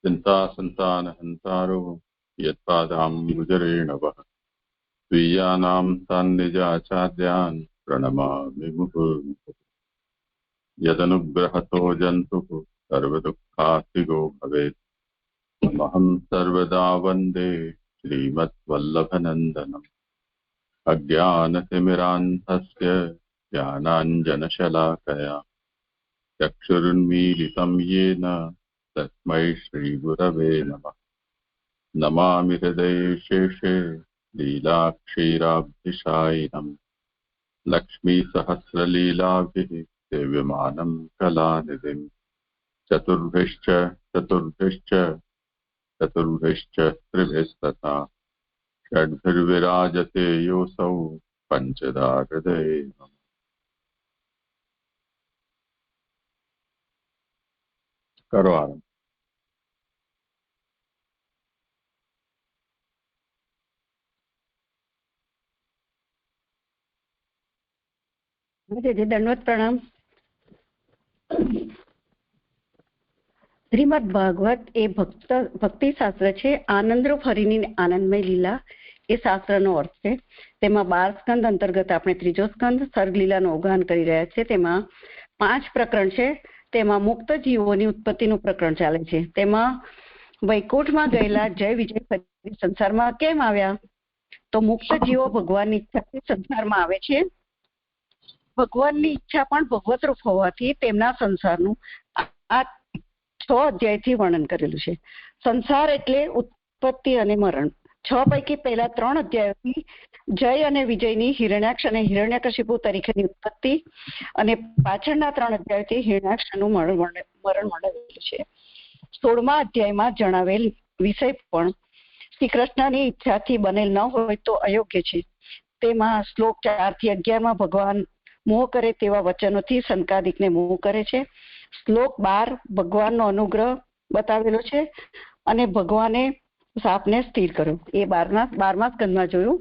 चिन्तासन्तानहन्तारो यत्पादाम्बुजरेणवः स्वीयानां तान्निजाचार्यान् प्रणमामि मुहुर्मुहुः। यदनुग्रहतो जन्तुः सर्वदुःखातिगो भवेत् तमहं सर्वदा वन्दे श्रीमद्वल्लभनन्दनम्। अज्ञानतिमिरान्धस्य ज्ञानाञ्जनशलाकया चक्षुरुन्मीलितं येन तस्मै श्रीगुरवे नमः। नमामि हृदयेशेषे लीलाक्षीराब्धिशायिनम् लक्ष्मीसहस्रलीलाभिः सेव्यमानं कलानिधिम्। चतुर्भिश्च त्रिभिस्तथा षड्भिर्विराजते योऽसौ पञ्चदा हृदये नमः। करो आरम्भ। दंडवत प्रणाम। શ્રીમદ ભાગવત એ ભક્તિ શાસ્ત્ર છે। આનંદરૂપ હરિની આનંદમય લીલા એ શાસ્ત્રનો અર્થ છે। તેમાં 12 સ્કંદ અંતર્ગત આપણે ત્રીજો સ્કંદ સર્ગલીલાનું અવગાહન કરી રહ્યા છે। તેમાં 5 પ્રકરણ છે। તેમાં મુક્ત જીવોની ઉત્પત્તિનું પ્રકરણ ચાલે છે। તેમાં વૈકુંઠમાં ગયેલા જય વિજય ફરી સંસારમાં કેમ આવ્યા? તો મુક્ત જીવો ભગવાનની ઈચ્છાથી સંસારમાં આવે છે। ભગવાનની ઈચ્છા પણ ભગવતરૂપ હોવાથી તેમના સંસારનું આ 6 અધ્યાયથી વર્ણન કરેલું છે। સંસાર એટલે ઉત્પત્તિ અને મરણ। 6 પૈકી પહેલા 3 અધ્યાયોથી જય અને વિજયની હિરણ્યાક્ષ અને હિરણ્યકશિપુ તરીકેની ઉત્પત્તિ અને પાછળના 3 અધ્યાયોથી હિરણ્યાક્ષનું મરણ વર્ણવેલું છે। 16મા અધ્યાયમાં જણાવેલ વિષય પણ શ્રી કૃષ્ણની ઈચ્છાથી બનેલ ન હોય તો અયોગ્ય છે। તેમાં શ્લોક 4 થી 11માં ભગવાન મોહ કરે તેવા વચનોથી સંકાદિકને મોહ કરે છે। શ્લોક 12 ભગવાનનો અનુગ્રહ બતાવેલો છે અને ભગવાને સાપને સ્થિર કર્યો, એ 12મા સ્કંદમાં જોયું।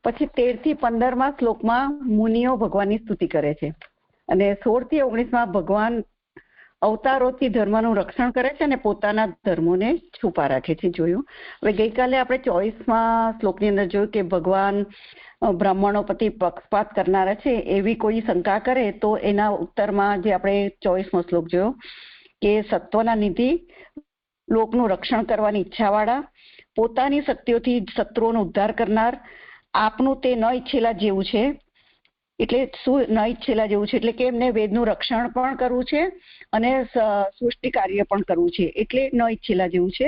પછી 13 થી 15માં શ્લોકમાં મુનિઓ ભગવાનની સ્તુતિ કરે છે અને 16 થી 19માં ભગવાન અવતારોથી ધર્મનું રક્ષણ કરે છે અને પોતાના ધર્મોને છુપા રાખે છે, જોયું। હવે ગઈકાલે આપણે 24મા શ્લોકની અંદર જોયું કે ભગવાન બ્રાહ્મણો પ્રતિ પક્ષપાત કરનારા છે એવી કોઈ શંકા કરે તો એના ઉત્તરમાં જે આપણે 24મો શ્લોક જોયો કે સત્વના નિધિ, લોકનું રક્ષણ કરવાની ઈચ્છાવાળા, પોતાની શક્તિઓથી શત્રુઓનો ઉદ્ધાર કરનાર, આપનું તે ન ઈચ્છેલા જેવું છે। એટલે શું ન ઈચ્છેલા જેવું છે? એટલે કે એમને વેદનું રક્ષણ પણ કરવું છે અને સૃષ્ટિ કાર્ય પણ કરવું છે, એટલે ન ઈચ્છેલા જેવું છે।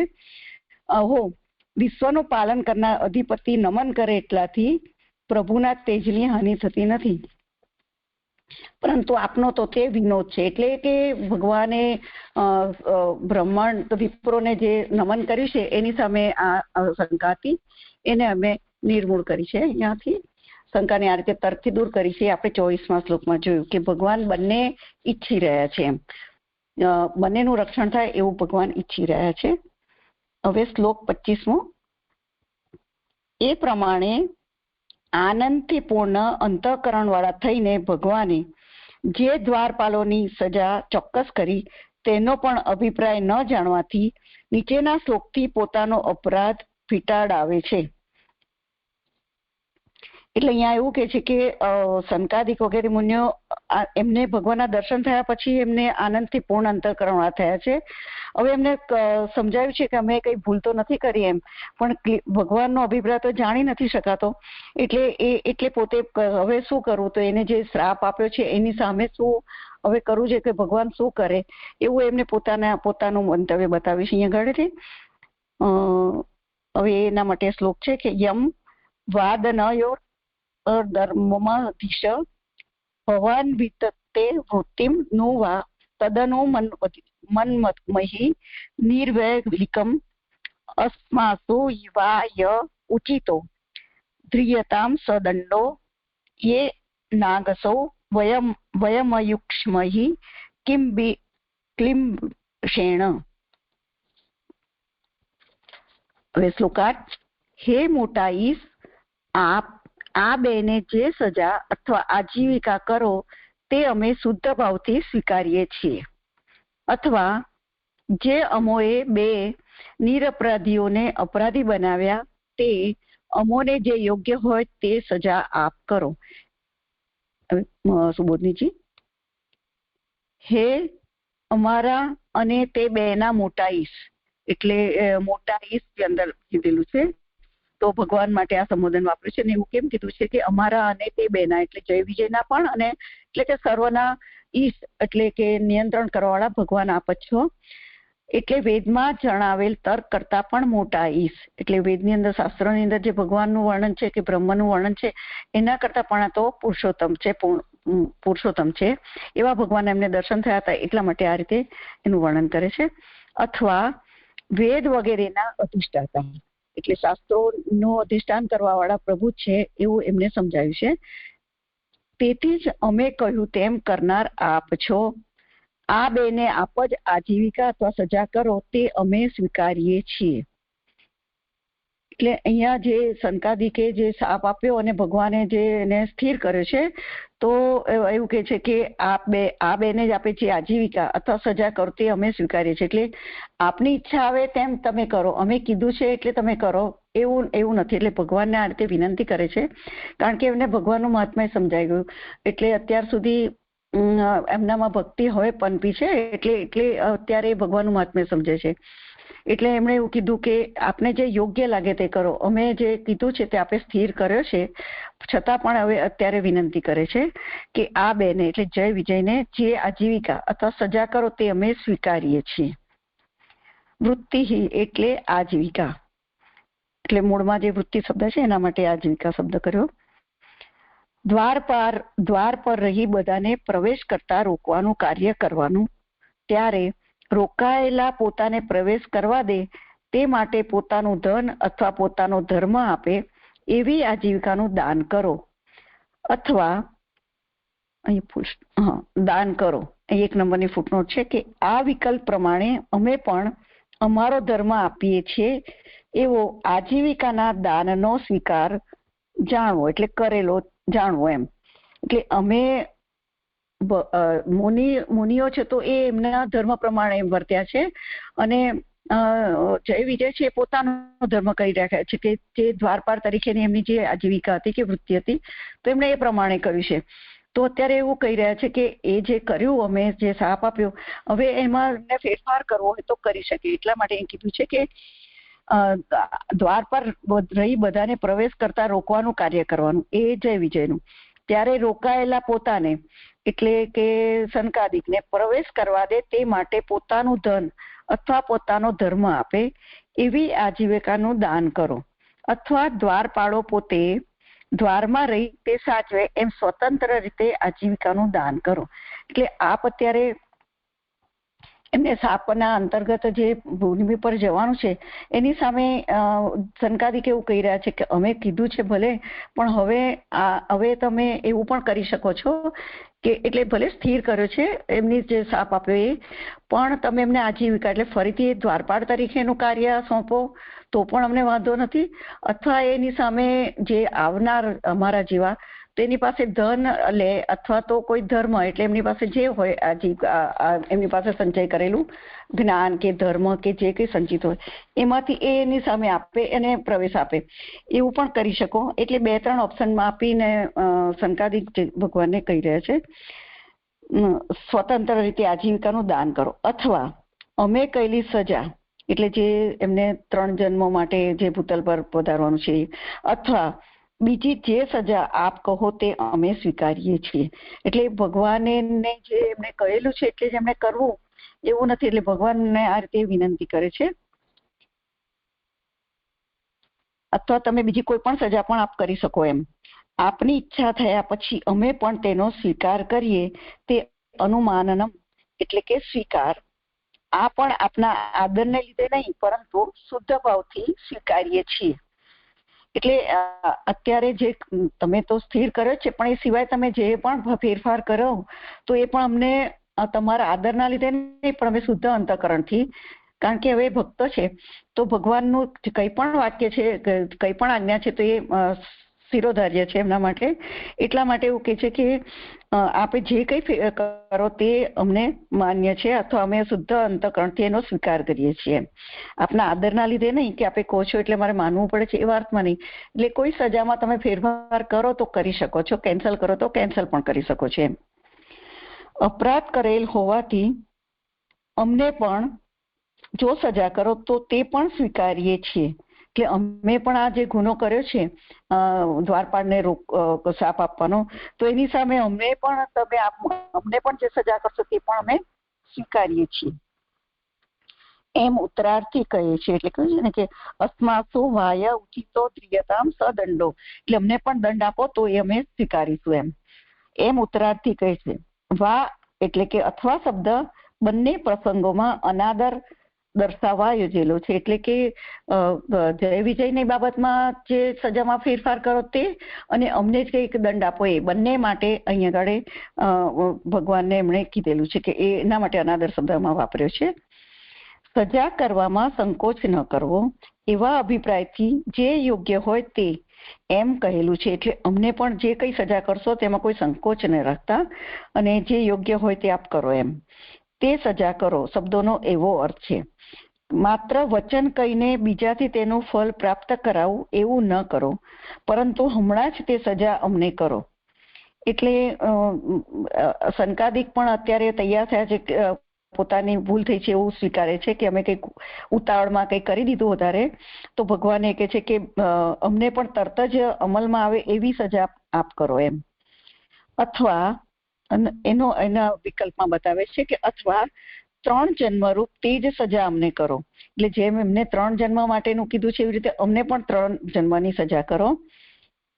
વિશ્વનું પાલન કરનાર અધિપતિ નમન કરે એટલાથી પ્રભુના તેજની હાનિ થતી નથી, પરંતુ આપનો તો તે વિનોદ છે। એટલે કે ભગવાને બ્રહ્માંડ વિપ્રોને જે નમન કર્યું છે એની સામે આ શંકા હતી, એને અમે નિર્મૂળ કરી છે। અહીંયાથી શંકાને આ રીતે તર્કથી દૂર કરી છે। આપણે 24મા શ્લોકમાં જોયું કે ભગવાન બંને ઈચ્છી રહ્યા છે, એમ બંનેનું રક્ષણ થાય એવું ભગવાન ઈચ્છી રહ્યા છે। હવે શ્લોક 25મો, એ પ્રમાણે આનંદથી પૂર્ણ અંતઃકરણ વાળા થઈને ભગવાને જે દ્વારપાલોની સજા ચોક્કસ કરી તેનો પણ અભિપ્રાય ન જાણવાથી નીચેના શ્લોકથી પોતાનો અપરાધ ફીટાડાવે છે। એટલે અહીંયા એવું કે છે કે સંકાદિક વગેરે મુનિઓ એમને ભગવાનના દર્શન થયા પછી એમને આનંદથી પૂર્ણ અંતઃકરણ વાળા થયા છે। હવે એમને સમજાવ્યું છે કે અમે કઈ ભૂલ તો નથી કરી એમ, પણ ભગવાનનો અભિપ્રાય તો જાણી નથી શકાતો, એટલે પોતે હવે શું કરવું? તો એને જે શ્રાપ આપ્યો છે એની સામે શું હવે કરવું છે, કે ભગવાન શું કરે એવું એમને પોતાનું મંતવ્ય બતાવ્યું છે અહીંયા આગળથી। હવે એના માટે શ્લોક છે કે યમ વાદનયો ધર્મમધિશ ભવાન વિતતે વૃત્તિમ નો વા તદનો મન્મહી નિર્વૈલિકમ અસ્માસુ યુવાય ઉચિતો ધ્રિયતામ સદંડો યે નાગસો વયમયુક્ષ્મહિ ક્લિંશેણ। હવે શ્લોકાર્થ, હે મોટા ઈશ, આપ આ બેને જે સજા અથવા આજીવિકા કરો તે અમે શુદ્ધ ભાવથી સ્વીકારીએ છીએ, અથવા જે અમોએ બે નિરપરાધીઓને અપરાધી બનાવ્યા તે અમોને જે યોગ્ય હોય તે સજા આપ કરો. સુબોધનીજી, હે અમારા અને તે બેના મોટા ઈશ, એટલે મોટા ઈશ ની અંદર કીધેલું છે. તો ભગવાન માટે આ સંબોધન વાપર્યું છે. અને એવું કેમ કીધું છે કે અમારા અને તે બેના, એટલે જય વિજયના પણ, અને એટલે કે સર્વના ઈશ એટલે કે નિયંત્રણ કરવાવાળા ભગવાન આપ જ છો. એટલે વેદમાં જણાવેલ તર્ક કરતા પણ મોટા ઈશ, એટલે વેદની અંદર શાસ્ત્રોની અંદર જે ભગવાનનું વર્ણન છે કે બ્રહ્મનું વર્ણન છે એના કરતા પણ આ તો પુરુષોત્તમ છે. એવા ભગવાન એમને દર્શન થયા હતા, એટલા માટે આ રીતે એનું વર્ણન કરે છે. અથવા વેદ વગેરેના અધિષ્ઠાતા, એટલે શાસ્ત્રોનું અધિષ્ઠાન કરવા વાળા પ્રભુ છે એવું એમને સમજાવ્યું છે. તેથી જ અમે કહ્યું તેમ કરનાર આપ છો. આ બેને આપ જ આજીવિકા અથવા સજા કરો તે અમે સ્વીકારીએ છીએ. એટલે અહીંયા જે સનકાદિકે જે શાપ આપ્યો અને ભગવાને જે એને સ્થિર કર્યો છે, તો એવું કે છે કે આ બેને જ આપે છે આજીવિકા અથવા સજા કરો તે અમે સ્વીકારીએ છીએ. એટલે આપની ઈચ્છા આવે તેમ તમે કરો, અમે કીધું છે એટલે તમે કરો, એવું નથી. એટલે ભગવાનને આ રીતે વિનંતી કરે છે, કારણ કે એમને ભગવાનનું મહાત્મ્ય સમજાઈ ગયું. એટલે અત્યાર સુધી એમનામાં ભક્તિ હવે પનપી છે, એટલે અત્યારે ભગવાનનું મહાત્મ્ય સમજે છે. એટલે એમણે એવું કીધું કે આપને જે યોગ્ય લાગે તે કરો, અમે જે કીધું છે તે આપે સ્થિર કર્યો છે, છતાં પણ હવે અત્યારે વિનંતી કરે છે કે આ બેને એટલે જય વિજયને જે આજીવિકા અથવા સજા કરો તે અમે સ્વીકારીએ છીએ. વૃત્તિ એટલે આજીવિકા, એટલે મૂળમાં જે વૃત્તિ શબ્દ છે એના માટે આજીવિકા શબ્દ કર્યો. દ્વાર પર રહી બધાને પ્રવેશ કરતા રોકવાનું કાર્ય કરવાનું, ત્યારે રોકાયેલા પોતાને પ્રવેશ કરવા દે તે માટે પોતાનું ધન અથવા પોતાનો ધર્મ આપે એવી આજીવિકાનું દાન કરો. અથવા દાન કરો, 1 નંબરની ફૂટનોટ છે કે આ વિકલ્પ પ્રમાણે અમે પણ અમારો ધર્મ આપીએ છીએ એવો આજીવિકાના દાનનો સ્વીકાર જાણવો, એટલે કરેલો જાણવો એમ. એટલે અમે મુનિઓ છે તો એ એમના ધર્મ પ્રમાણે વર્ત્યા છે, અને જય વિજય છે પોતાનો ધર્મ કરી રાખ્યા છે કે જે દ્વારપાળ તરીકેની એમની જે આજીવિકા હતી કે વૃત્તિ હતી તો એમણે એ પ્રમાણે કર્યું છે. તો અત્યારે એવું કહી રહ્યા છે કે એ જે કર્યું, અમે જે શાપ આપ્યો, હવે એમાં એમને ફેરફાર કરવો હોય તો કરી શકે. એટલા માટે એ કીધું છે કે દ્વાર પર રહી બધાને પ્રવેશ કરતા રોકવાનું કાર્ય કરવાનું, એ જય વિજયનું. ત્યારે રોકાયેલા પોતાને એટલે કે સનકાદિકને પ્રવેશ કરવા દે તે માટે પોતાનું ધન અથવા પોતાનો ધર્મ આપે એવી આજીવિકાનું દાન કરો. અથવા દ્વારપાળો પોતે દ્વારમાં રહી તે સાચવે એમ સ્વતંત્ર રીતે આજીવિકાનું દાન કરો. એટલે આપ અત્યારે એમને શાપના અંતર્ગત જે ભૂમિ પર જવાનું છે એની સામે સનકાદિક એવું કહી રહ્યા છે કે અમે કીધું છે ભલે, પણ હવે તમે એવું પણ કરી શકો છો કે એટલે ભલે સ્થિર કર્યો છે એમની જે શાપ આપ્યો એ, પણ તમે એમને આજીવિકા એટલે ફરીથી દ્વારપાળ તરીકેનું કાર્ય સોંપો તો પણ અમને વાંધો નથી. અથવા એની સામે જે આવનાર અમારા જેવા તેની પાસે ધન લે અથવા તો કોઈ ધર્મ, એટલે એમની પાસે જે હોય એમની પાસે સંચય કરેલું જ્ઞાન કે ધર્મ કે જે કંઈ સંચિત હોય એમાંથી એની સામે આપે અને પ્રવેશ આપે, એવું પણ કરી શકો. એટલે 2-3 ઓપ્શનમાં આપીને સનકાદિક ભગવાનને કહી રહ્યા છે સ્વતંત્ર રીતે આજીવિકાનું દાન કરો. અથવા અમે કહેલી સજા, એટલે જે એમને 3 જન્મો માટે જે ભૂતલ પર પધારવાનું છે, અથવા બીજી જે સજા આપ કહો તે અમે સ્વીકારીએ છીએ. એટલે ભગવાને જે એમને કહેલું છે એટલે જ એમને કરવું એવું નથી. એટલે ભગવાનને આ રીતે વિનંતી કરે છે. અથવા તમે બીજી કોઈ પણ સજા પણ આપ કરી શકો એમ. આપની ઈચ્છા થયા પછી અમે પણ તેનો સ્વીકાર કરીએ તે અનુમાનનમ, એટલે કે સ્વીકાર. આ પણ આપના આદરને લીધે નહીં પરંતુ શુદ્ધ ભાવથી સ્વીકારીએ છીએ. એટલે અત્યારે જે તમે તો સ્થિર કર્યો છે, પણ એ સિવાય તમે જે પણ ફેરફાર કરો તો એ પણ અમને તમારા આદરના લીધે નહીં, પણ અમે શુદ્ધ અંતઃકરણથી, કારણ કે હવે ભક્તો છે તો ભગવાનનું કંઈ પણ વાક્ય છે, કંઈ પણ આજ્ઞા છે તો એ શિરોધાર્ય છે એમના માટે. એટલા માટે એવું કહે છે કે આપે જે કંઈ કરો તે અમને માન્ય છે, અથવા અમે શુદ્ધ અંતઃકરણથી એનો સ્વીકાર કરીએ છીએ. આપના આદરના લીધે નહીં કે આપે કહો છો એટલે મારે માનવું પડે છે એવા અર્થમાં નહીં. એટલે કોઈ સજામાં તમે ફેરફાર કરો તો કરી શકો છો, કેન્સલ કરો તો કેન્સલ પણ કરી શકો છો એમ. અપરાધ કરેલ હોવાથી અમને પણ જો સજા કરો તો તે પણ સ્વીકારીએ છીએ. એટલે અમે પણ આ જે ગુનો કર્યો છે દ્વારપાળને શાપ આપવાનો, તો એની સામે અમને પણ જે સજા કરશો તે પણ અમે સ્વીકારીએ છીએ એમ ઉત્તરાર્થી કહે છે. એટલે કહ્યું છે ને કે અસ્માસુ વાય ઉચિતો ત્રિયતામ સદંડો, એટલે અમને પણ દંડ આપો તો એ અમે સ્વીકારીશું એમ ઉત્તરાર્થી કહે છે. વા એટલે કે અથવા શબ્દ બંને પ્રસંગોમાં અનાદર દર્શાવવા યોજેલો છે. એટલે કે જય વિજયની બાબતમાં જે સજામાં ફેરફાર કરો તે, અને અમને જ કંઈક દંડ આપો એ બંને માટે અહીંયા આગળ ભગવાનને એમણે કીધેલું છે કે એના માટે અનાદર શબ્દમાં વાપર્યો છે. સજા કરવામાં સંકોચ ન કરવો એવા અભિપ્રાયથી જે યોગ્ય હોય તે એમ કહેલું છે. એટલે અમને પણ જે કઈ સજા કરશો તેમાં કોઈ સંકોચ ન રાખતા, અને જે યોગ્ય હોય તે આપ કરો એમ. તે સજા કરો શબ્દોનો એવો અર્થ છે. માત્ર વચન કહીને બીજાથી તેનું ફળ પ્રાપ્ત કરાવવું એવું ન કરો, પરંતુ હમણાં જ તે સજા અમને કરો. એટલે સંકાદિક પણ અત્યારે તૈયાર થયા છે, પોતાની ભૂલ થઈ છે એવું સ્વીકારે છે કે અમે કંઈક ઉતાવળમાં કંઈક કરી દીધું વધારે, તો ભગવાન એ કહે છે કે અમને પણ તરત જ અમલમાં આવે એવી સજા આપ કરો એમ. અથવા એના વિકલ્પમાં બતાવે છે કે અથવા 3 જન્મરૂપ તે જ સજા અમને કરો. એટલે જેમ એમને 3 જન્મ માટેનું કીધું છે એવી રીતે અમને પણ 3 જન્મની સજા કરો.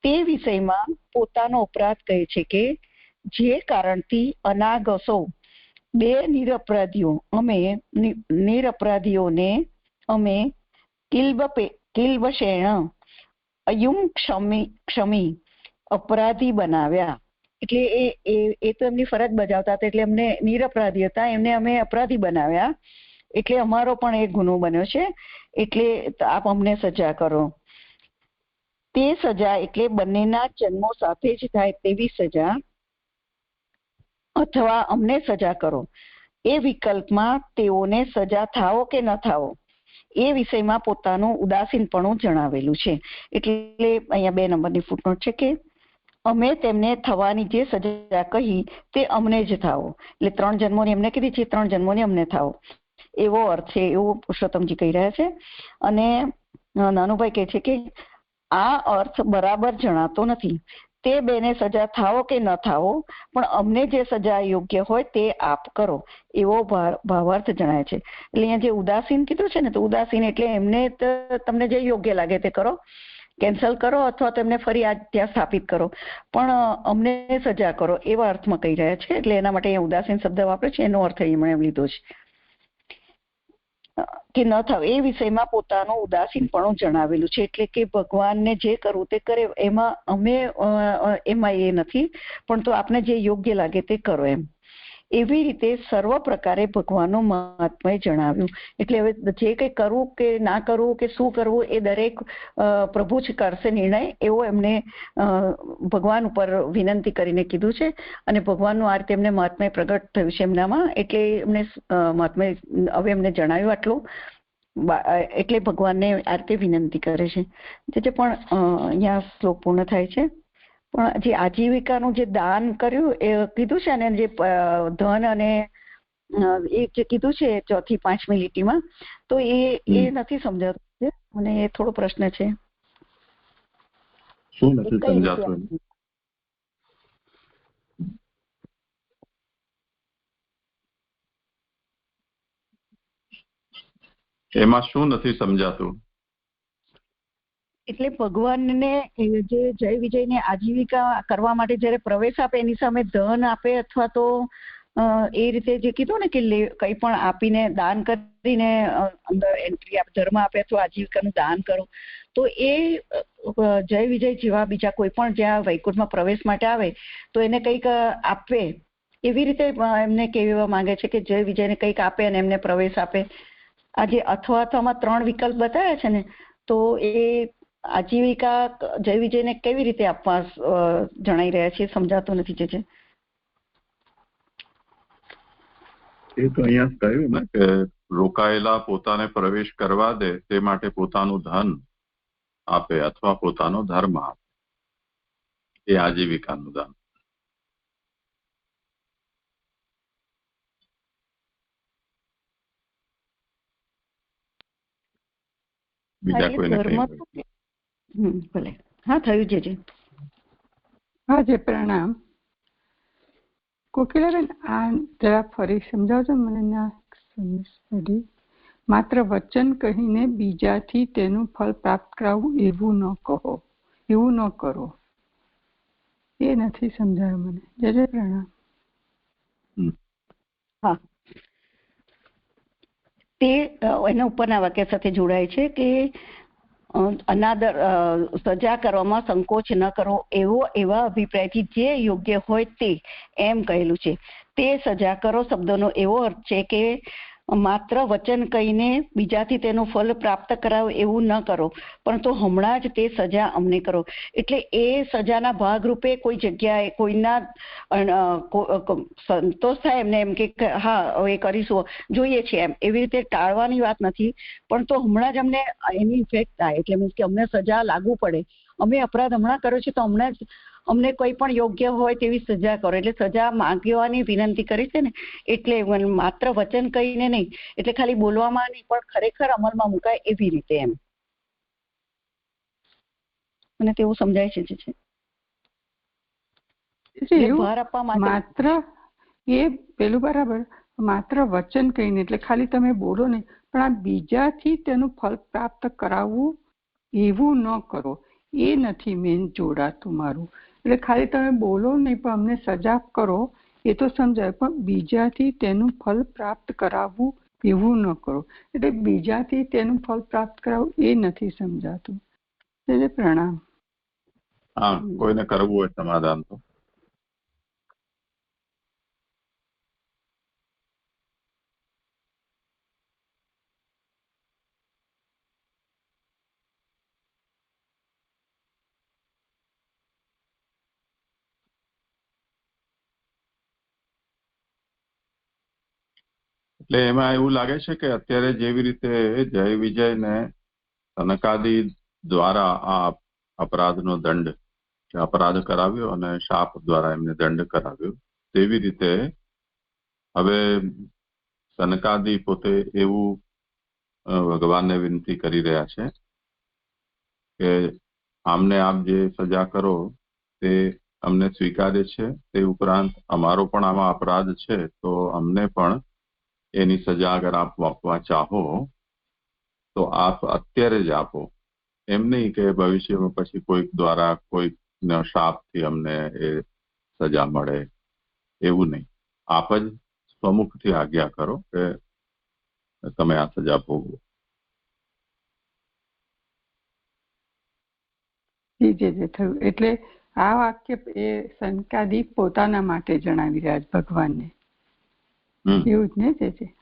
તે વિષયમાં પોતાનો અપરાધ કહે છે કે જે કારણથી અનાગસો 2 નિરપરાધીઓને અમે કિલ્બશેણ અયુમ ક્ષમી અપરાધી બનાવ્યા. એટલે એ તો એમની ફરજ બજાવતા હતા, એટલે એમને નિરપરાધી હતા, એમને અમે અપરાધી બનાવ્યા, એટલે અમારો પણ એક ગુનો બન્યો છે, એટલે આપ અમને સજા કરો. તે સજા એટલે બંનેના જન્મો સાથે જ થાય તેવી સજા, અથવા અમને સજા કરો. એ વિકલ્પમાં તેઓને સજા થાવો કે ન થાવો એ વિષયમાં પોતાનું ઉદાસીનપણું જણાવેલું છે. એટલે અહીંયા 2 નંબરની ફૂટનોટ છે કે અમે તેમને થવાની જે સજા કહી તે અમને જ થાવો. એટલે 3 જન્મોની એમને કીધી છે, 3 જન્મોની અમને થાવો એવો અર્થ છે, એવું પુરુષોત્તમજી કહી રહ્યા છે. અને નાનુભાઈ કહે છે કે આ અર્થ બરાબર જણાતો નથી. તે 2ને સજા થાવો કે ન થાવો, પણ અમને જે સજા યોગ્ય હોય તે આપ કરો એવો ભાવાર્થ જણાય છે. એટલે અહીંયા જે ઉદાસીન કીધું છે ને, તો ઉદાસીન એટલે એમને તમને જે યોગ્ય લાગે તે કરો, કેન્સલ કરો અથવા તેમને ફરી ત્યાં સ્થાપિત કરો, પણ અમને સજા કરો એવા અર્થમાં કહી રહ્યા છે. એટલે એના માટે અહીંયા ઉદાસીન શબ્દ વાપરે છે, એનો અર્થ અહીં એમણે લીધો છે કે ન થાવ એ વિષયમાં પોતાનું ઉદાસીનપણું જણાવેલું છે. એટલે કે ભગવાનને જે કરવું તે કરે, એમાં એમાં એ નથી, પણ તો આપને જે યોગ્ય લાગે તે કરો એમ. એવી રીતે સર્વ પ્રકારે ભગવાનનું મહાત્મય જણાવ્યું. એટલે હવે જે કંઈ કરવું કે ના કરવું કે શું કરવું એ દરેક પ્રભુ જ કરશે નિર્ણય, એવો એમને ભગવાન ઉપર વિનંતી કરીને કીધું છે. અને ભગવાનનું આ રીતે એમને મહાત્મય પ્રગટ થયું છે એમનામાં, એટલે એમને મહાત્મય હવે એમને જણાવ્યું આટલું. એટલે ભગવાનને આ રીતે વિનંતી કરે છે. જે પણ અહીંયા શ્લોક પૂર્ણ થાય છે. પણ જે આજીવિકાનું જે દાન કર્યું એ કીધું છે, અને જે ધન અને એ જે કીધું છે 4થી 5મી લીટીમાં, તો એ નથી સમજાતું. મને એ થોડો પ્રશ્ન છે. શું નથી સમજાતું? એમાં શું નથી સમજાતું? એટલે ભગવાનને જે જય વિજયને આજીવિકા કરવા માટે જયારે પ્રવેશ આપે એની સામે ધન આપે, અથવા તો એ રીતે જે કીધું ને કે કંઈ પણ આપીને દાન કરીને અંદર એન્ટ્રી આપે, ધર્મ આપે અથવા આજીવિકાનું દાન કરો, તો એ જય વિજય જેવા બીજા કોઈ પણ જ્યાં વૈકુંઠમાં પ્રવેશ માટે આવે તો એને કંઈક આપે, એવી રીતે એમને કહેવા માંગે છે કે જય વિજયને કંઈક આપે અને એમને પ્રવેશ આપે. આ જે અથવામાં 3 વિકલ્પ બતાવ્યા છે ને, તો એ આજીવિકા જય વિજયને કેવી રીતે આપવા જણાઈ રહ્યા છે સમજાતું નથી. જે એ તો અહીંયા કહ્યું ને કે રોકાયેલા પોતાને પ્રવેશ કરવા દે તે માટે પોતાનું ધન આપે અથવા પોતાનો ધર્મ આપે, એ આજીવિકાનું દાન. બીજા કોઈને ભલે. હા થયું છે. હા જી પ્રણામ. કોકિલાબેન આ જરા ફરી સમજાવજો મને. ના સમજ. માત્ર વચન કહીને બીજાથી તેનું ફળ પ્રાપ્ત કરાવવું એવું ન કહો, એવું ન કરો, એ નથી સમજાયું મને. જય જય પ્રણામ. હા, તે એના ઉપરના વાક્ય સાથે જોડાય છે કે અનાદર સજા કરવામાં સંકોચ ન કરો એવા અભિપ્રાયથી જે યોગ્ય હોય તે એમ કહેલું છે. તે સજા કરો શબ્દનો એવો અર્થ છે કે માત્ર વચન કહીને બીજાથી તેનું ફળ પ્રાપ્ત કરાવો એવું ન કરો, પરંતુ હમણાં જ તે સજા અમને કરો. એટલે એ સજાના ભાગરૂપે કોઈ જગ્યાએ કોઈના સંતોષ થાય એમને એમ કે હા હવે કરીશું, જોઈએ છે એમ, એવી રીતે ટાળવાની વાત નથી. પણ તો હમણાં જ અમને એની ઇફેક્ટ થાય, એટલે મીન્સ કે અમને સજા લાગુ પડે. અમે અપરાધ હમણાં કર્યો છે તો હમણાં જ અમને કોઈ પણ યોગ્ય હોય તેવી સજા કરો. એટલે સજા માંગવાની વિનંતી કરી છે ને, એટલે માત્ર વચન કહીને નહીં, એટલે ખાલી બોલવામાં નહીં પણ ખરેખર અમલમાં મુકાય એવી રીતે એમ. મને તેવું સમજાય છે. ભાર આપવા માટે માત્ર એ પેલું બરાબર, માત્ર વચન કહીને એટલે ખાલી તમે બોલો નહીં, પણ આ બીજાથી તેનું ફળ પ્રાપ્ત કરાવવું એવું ન કરો, એ નથી મેન જોડાતું મારું. એટલે ખાલી તમે બોલો નહીં પણ અમને સજા કરો એ તો સમજાય, પણ બીજાથી તેનું ફળ પ્રાપ્ત કરાવવું એવું ન કરો. એટલે બીજાથી તેનું ફળ પ્રાપ્ત કરાવવું એ નથી સમજાતું. એટલે પ્રણામ. હા, કોઈને કરવું હોય સમાધાન તો એટલે એમાં એવું લાગે છે કે અત્યારે જેવી રીતે જય વિજયને સનકાદી દ્વારા આ અપરાધનો દંડ, અપરાધ કરાવ્યો અને શાપ દ્વારા એમને દંડ કરાવ્યો, તેવી રીતે હવે સનકાદી પોતે એવું ભગવાનને વિનંતી કરી રહ્યા છે કે આમને આપ જે સજા કરો તે અમને સ્વીકાર્ય છે, તે ઉપરાંત અમારો પણ આમાં અપરાધ છે, તો અમને પણ એની સજા અગર આપ આપવા ચાહો તો આપ અત્યારે જ આપો. એમ નહીં કે ભવિષ્યમાં પછી કોઈક દ્વારા કોઈકના શાપથી અમને એ સજા મળે, એવું નહીં. આપ જ સ્વમુખથી આજ્ઞા કરો કે તમે આ સજા ભોગવો. થયું. એટલે આ વાક્ય એ સંકાદી પોતાના માટે જણાવી રહ્યા છે ભગવાનને, એવું જ ને?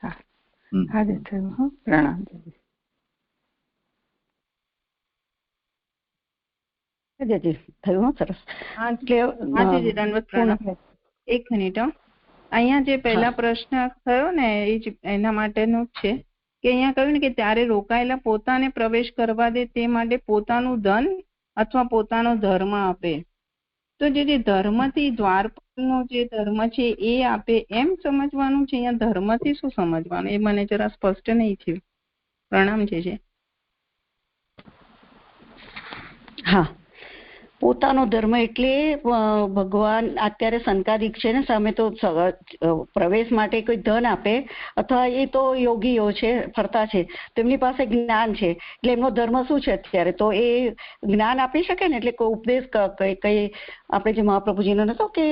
હા હાજર થયું. હા પ્રણામ. થયું. સરસ. એક મિનિટ. અહીંયા જે પહેલા પ્રશ્ન થયો ને એ જ એના માટેનું જ છે કે અહીંયા કહ્યું ને કે ત્યારે રોકાયેલા પોતાને પ્રવેશ કરવા દે તે માટે પોતાનું ધન અથવા પોતાનો ધર્મ આપે. તો જે ધર્મથી દ્વારપાલનો જે ધર્મ છે એ આપે એમ સમજવાનું છે? અહીંયા ધર્મથી શું સમજવાનું એ મને જરા સ્પષ્ટ નહીં થયું. પ્રણામ છે. હા, પોતાનો ધર્મ એટલે ભગવાન અત્યારે સંકાદિક છે ને સામે, તો પ્રવેશ માટે કોઈ ધન આપે, અથવા એ તો યોગીઓ છે, ફરતા છે, તેમની પાસે જ્ઞાન છે, એટલે એમનો ધર્મ શું છે અત્યારે? તો એ જ્ઞાન આપી શકે ને. એટલે કોઈ ઉપદેશ કઈ આપણે જે મહાપ્રભુજીનો નતો કે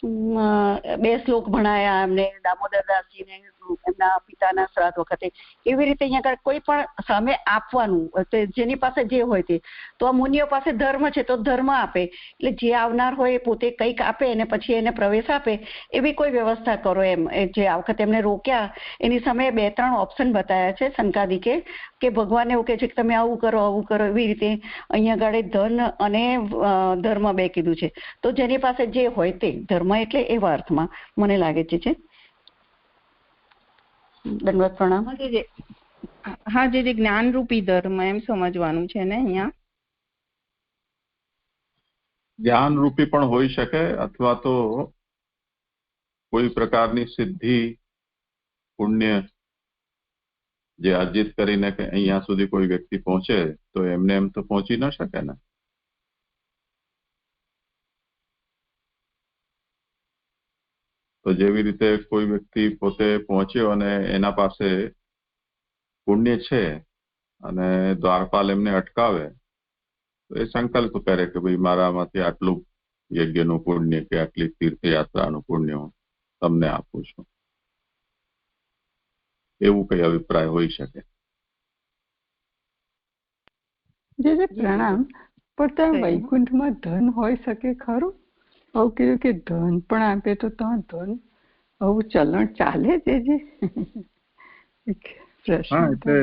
2 શ્લોક ભણાયા એમને દામોદર દાસજીને કીધું એમના પિતાના શ્રાદ્ધ વખતે, એવી રીતે અહીંયા આગળ કોઈ પણ સામે આપવાનું, જેની પાસે જે હોય તે. તો આ મુનિઓ પાસે ધર્મ છે તો ધર્મ આપે, એટલે જે આવનાર હોય એ પોતે કંઈક આપે અને પછી એને પ્રવેશ આપે, એવી કોઈ વ્યવસ્થા કરો એમ. જે આ વખતે એમને રોક્યા એની સામે 2-3 ઓપ્શન બતાવ્યા છે સંકાદિકે, કે ભગવાન એવું કહે છે કે તમે આવું કરો આવું કરો, એવી રીતે અહીંયા આગળ ધન અને ધર્મ 2 કીધું છે. તો જેની પાસે જે હોય તે ધર્મ, એટલે એવા અર્થમાં મને લાગે છે. દંડવત પ્રણામ. હા, જે જ્ઞાનરૂપી ધર્મ એમ સમજવાનું છે ને અહીંયા. જ્ઞાન રૂપી પણ હોઈ શકે, અથવા તો કોઈ પ્રકારની સિદ્ધિ પુણ્ય જે અર્જિત કરીને કે અહીંયા સુધી કોઈ વ્યક્તિ પહોંચે તો એમને એમ તો પહોંચી ન શકે ને. તો જેવી રીતે કોઈ વ્યક્તિ પોતે પહોંચ્યો અને એના પાસે પુણ્ય છે અને દ્વારપાલ એમને અટકાવે તો એ સંકલ્પ કરે કે ભાઈ મારામાંથી આટલું યજ્ઞનું પુણ્ય કે આટલી તીર્થયાત્રાનું પુણ્ય હું તમને આપું છું, એવું કઈ અભિપ્રાય હોઈ શકે. જે પ્રણામ. પણ ત્યાં વૈકુંઠમાં ધન હોઈ શકે ખરું? આવું કીધું કે ધન પણ આપે તો ત્યાં ધન આવું ચલણ ચાલે છે? એટલે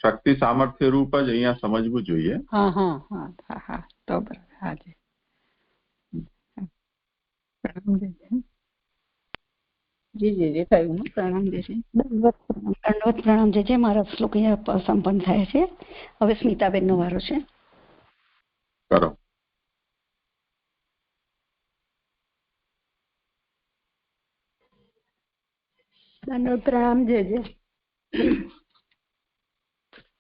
શક્તિ સામર્થ્ય રૂપ જ અહીંયા સમજવું જોઈએ. હા તો બરાબર. હાજી પ્રણામ. જી થયું. પ્રણામ જય. દંડવત પ્રણામ જય. મારા શ્લોક અહીંયા સંપન્ન થાય છે. હવે સ્મિતાબેન નો વારો છે. કરો. દંડવત પ્રણામ જય.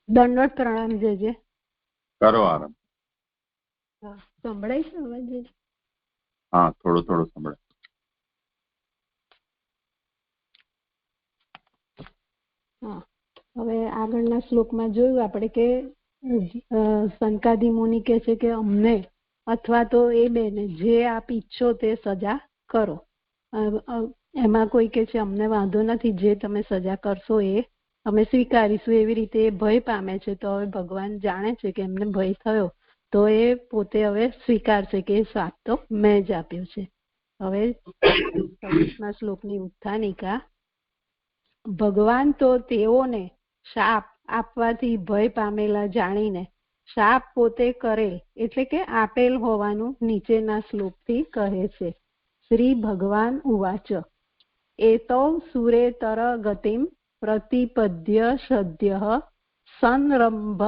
દંડવત પ્રણામ જય. કરો આરામ. સંભળાય છે અવાજ? હા, થોડો સંભળાય. હવે આગળના શ્લોકમાં જોયું આપણે કે સંકાદી મુનિ કહે છે કે અમને અથવા તો એ બેને જે આપ ઈચ્છો તે સજા કરો. એમાં કોઈ કે છે અમને વાંધો નથી, જે તમે સજા કરશો એ અમે સ્વીકારીશું. એવી રીતે એ ભય પામે છે. તો હવે ભગવાન જાણે છે કે એમને ભય થયો, તો એ પોતે હવે સ્વીકારશે કે શાપ તો મેં જ આપ્યો છે. હવે 26મા શ્લોકની ઉત્થાનિકા. ભગવાન તો તેઓને શાપ આપવાથી ભય પામેલા જાણીને શાપ પોતે કરેલ એટલે કે આપેલ હોવાનું નીચેના શ્લોકથી કહે છે. શ્રી ભગવાન ઉવાચ એતો સુરેતર ગતિમ પ્રતિપદ્ય સદ્ય સંરંભ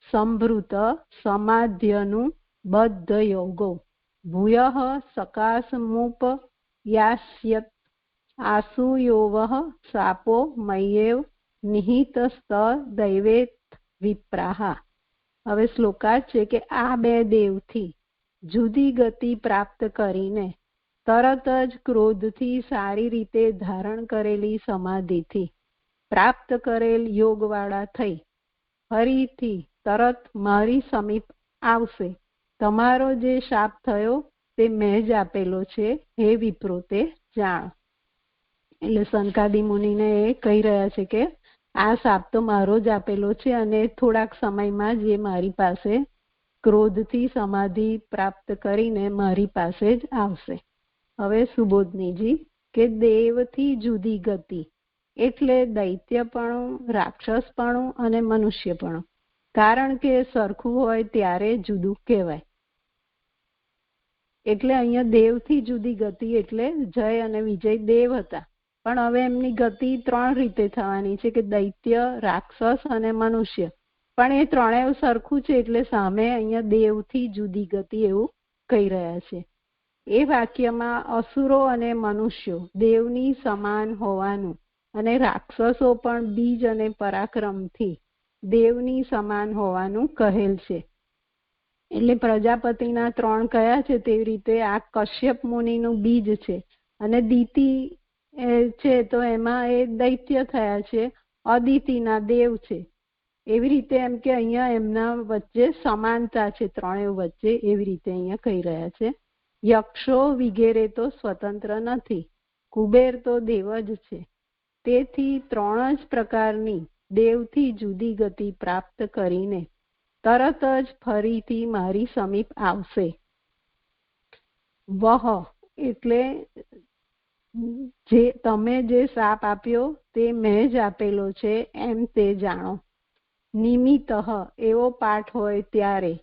સંભૃત સમાધ્યનું બદ્ધ યોગો ભૂયઃ સકાશમુપ યાસ્યત આસુયોવઃ શાપો મય્યેવ નિહિતસ્ત દૈવેત વિપ્રાહા. હવે શ્લોકાર્થ છે કે આ 2 દેવથી જુદી ગતિ પ્રાપ્ત કરીને તરત જ ક્રોધથી સારી રીતે ધારણ કરેલી સમાધિથી પ્રાપ્ત કરેલ યોગવાળા થઈ ફરીથી તરત મારી સમીપ આવશે. તમારો જે શાપ થયો તે મેં જ આપેલો છે, હે વિપ્રો તે જાણો. એટલે સંકાદી મુનિને એ કહી રહ્યા છે કે આ શાપ તો મારો જ આપેલો છે અને થોડાક સમયમાં જે મારી પાસે ક્રોધથી સમાધિ પ્રાપ્ત કરીને મારી પાસે જ આવશે. હવે સુબોધનીજી કે દેવથી જુદી ગતિ એટલે દૈત્યપણું, રાક્ષસપણું અને મનુષ્યપણું. કારણ કે સરખું હોય ત્યારે જુદું કહેવાય. એટલે અહીંયા દેવથી જુદી ગતિ એટલે જય અને વિજય દેવ હતા, પણ હવે એમની ગતિ 3 રીતે થવાની છે કે દૈત્ય, રાક્ષસ અને મનુષ્ય. પણ એ ત્રણેય સરખું છે એટલે સામે અહીંયા દેવથી જુદી ગતિ એવું કહી રહ્યા છે. એ વાક્યમાં અસુરો અને મનુષ્યો દેવની સમાન હોવાનું અને રાક્ષસો પણ બીજ અને પરાક્રમથી દેવની સમાન હોવાનું કહેલ છે. એટલે પ્રજાપતિના 3 કયા છે તેવી રીતે આ કશ્યપ મુનિનું બીજ છે અને દિતિ છે તો એમાં એ દૈત્ય થયા છે, અદિતિના દેવ છે. એવી રીતે એમ કે અહીંયા એમના વચ્ચે સમાનતા છે ત્રણેય વચ્ચે, એવી રીતે અહીંયા કહી રહ્યા છે. યક્ષો વગેરે તો સ્વતંત્ર નથી, કુબેર તો દેવ જ છે. તેથી 3 જ પ્રકારની દેવથી જુદી ગતિ પ્રાપ્ત કરીને તરત જ ફરીથી મારી સમીપ આવશે. વહ એટલે તમે જે શાપ આપ્યો તે મેં જ આપેલો છે એમ તે જાણો. નિમિત્ત એવો પાઠ હોય ત્યારે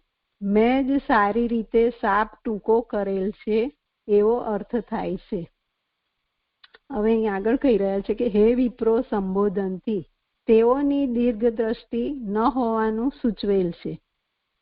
મેં જ સારી રીતે શાપ ટૂંકો કરેલ છે એવો અર્થ થાય છે. હવે અહીં આગળ કહી રહ્યા છે કે હે વિપ્રો સંબોધનથી તેઓની દીર્ઘ દ્રષ્ટિ ન હોવાનું સૂચવેલ છે.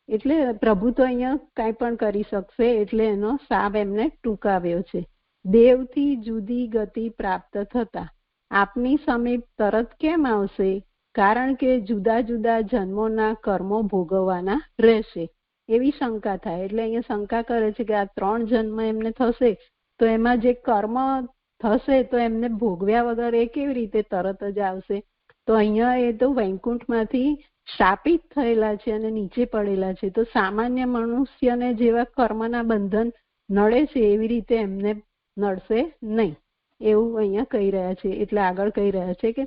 એટલે પ્રભુ તો અહીંયા કાંઈ પણ કરી શકશે એટલે એનો શાપ એમને ટૂંકાવ્યો છે. દેવથી જુદી ગતિ પ્રાપ્ત થતા આપની સમીપ તરત કેમ આવશે? કારણ કે જુદા જુદા જન્મોના કર્મો ભોગવવાના રહેશે એવી શંકા થાય. એટલે અહીંયા શંકા કરે છે કે આ 3 જન્મ એમને થશે તો એમાં જે કર્મ થશે તો એમને ભોગવ્યા વગર એ કેવી રીતે તરત જ આવશે? તો અહીંયા એ તો વૈકુંઠમાંથી શાપિત થયેલા છે અને નીચે પડેલા છે, તો સામાન્ય મનુષ્યને જેવા કર્મના બંધન નડે છે એવી રીતે એમને નડશે નહીં એવું અહીંયા કહી રહ્યા છે. એટલે આગળ કહી રહ્યા છે કે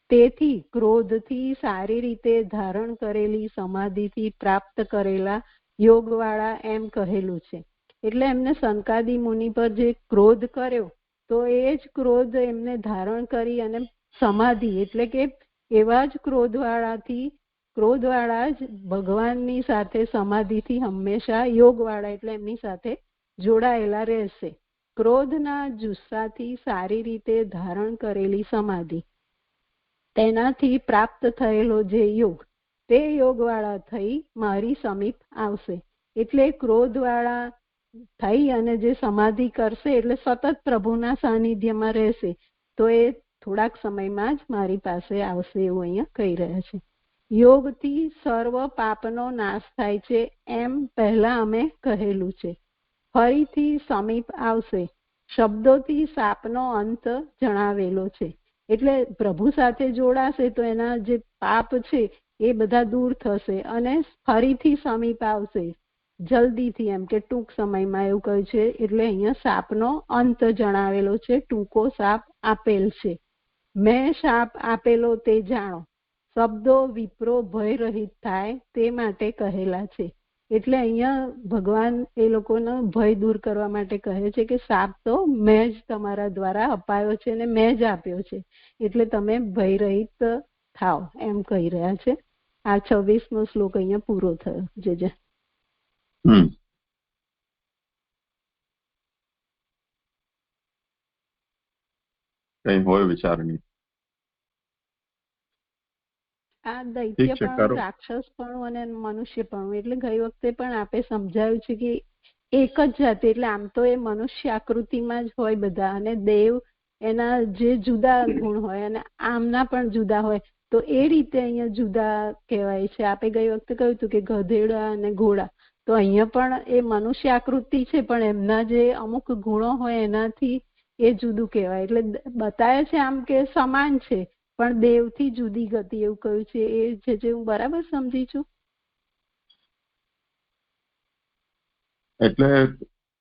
તેથી ક્રોધથી સારી રીતે ધારણ કરેલી સમાધિથી પ્રાપ્ત કરેલા યોગવાળા એમ કહેલું છે. એટલે એમને સનકાદી મુનિ પર જે ક્રોધ કર્યો તો એ જ ક્રોધ એમને ધારણ કરી અને સમાધિ એટલે કે એવા જ ક્રોધવાળા જ ભગવાનની સાથે સમાધિથી હંમેશા યોગવાળા એટલે એમની સાથે જોડાયેલા રહેશે. ક્રોધના જુસ્સાથી સારી રીતે ધારણ કરેલી સમાધિ તેનાથી પ્રાપ્ત થયેલો જે યોગ તે યોગવાળા થઈ મારી સમીપ આવશે. એટલે ક્રોધવાળા થઈ અને જે સમાધિ કરશે એટલે સતત પ્રભુના સાનિધ્યમાં રહેશે તો એ થોડાક સમયમાં જ મારી પાસે આવશે એવું અહીંયા કહી રહ્યા છે. યોગથી સર્વ પાપનો નાશ થાય છે એમ પહેલા અમે કહેલું છે. ફરીથી સમીપ આવશે શબ્દોથી શાપનો અંત જણાવેલો છે. એટલે પ્રભુ સાથે જોડાશે તો એના જે પાપ છે એ બધા દૂર થશે અને ફરીથી સમીપ આવશે જલ્દીથી, એમ કે ટૂંક સમયમાં એવું કહ્યું છે. એટલે અહીંયા શાપનો અંત જણાવેલો છે, ટૂંકો શાપ આપેલ છે. મેં શાપ આપેલો તે જાણો. શબ્દો વિપ્રો ભય રહિત થાય તે માટે કહેલા છે. એટલે અહીંયા ભગવાન એ લોકોનો ભય દૂર કરવા માટે કહે છે કે શાપ તો મેં જ તમારા દ્વારા અપાયો છે અને મેં જ આપ્યો છે એટલે તમે ભય રહિત થાવ એમ કહી રહ્યા છે. આ 26મો શ્લોક અહીંયા પૂરો થયો. જય કઈ હોય વિચારની? આ દૈત્યપણું, રાક્ષસપણું અને મનુષ્યપણું એટલે ગઈ વખતે પણ આપે સમજાવ્યું છે કે એક જ જાતિ એટલે આમ તો એ મનુષ્ય આકૃતિમાં જ હોય બધા અને દેવ એના જે જુદા ગુણ હોય અને આમના પણ જુદા હોય તો એ રીતે અહીંયા જુદા કહેવાય છે. આપે ગઈ વખતે કહ્યું હતું કે ગધેડા અને ઘોડા, તો અહીંયા પણ એ મનુષ્ય આકૃતિ છે પણ એમના જે અમુક ગુણો હોય એનાથી એ જુદું કહેવાય. એટલે બતાવે છે આમ કે સમાન છે પણ દેવથી જુદી ગતિ એવું કહ્યું છે. એ જે હું બરાબર સમજી છું? એટલે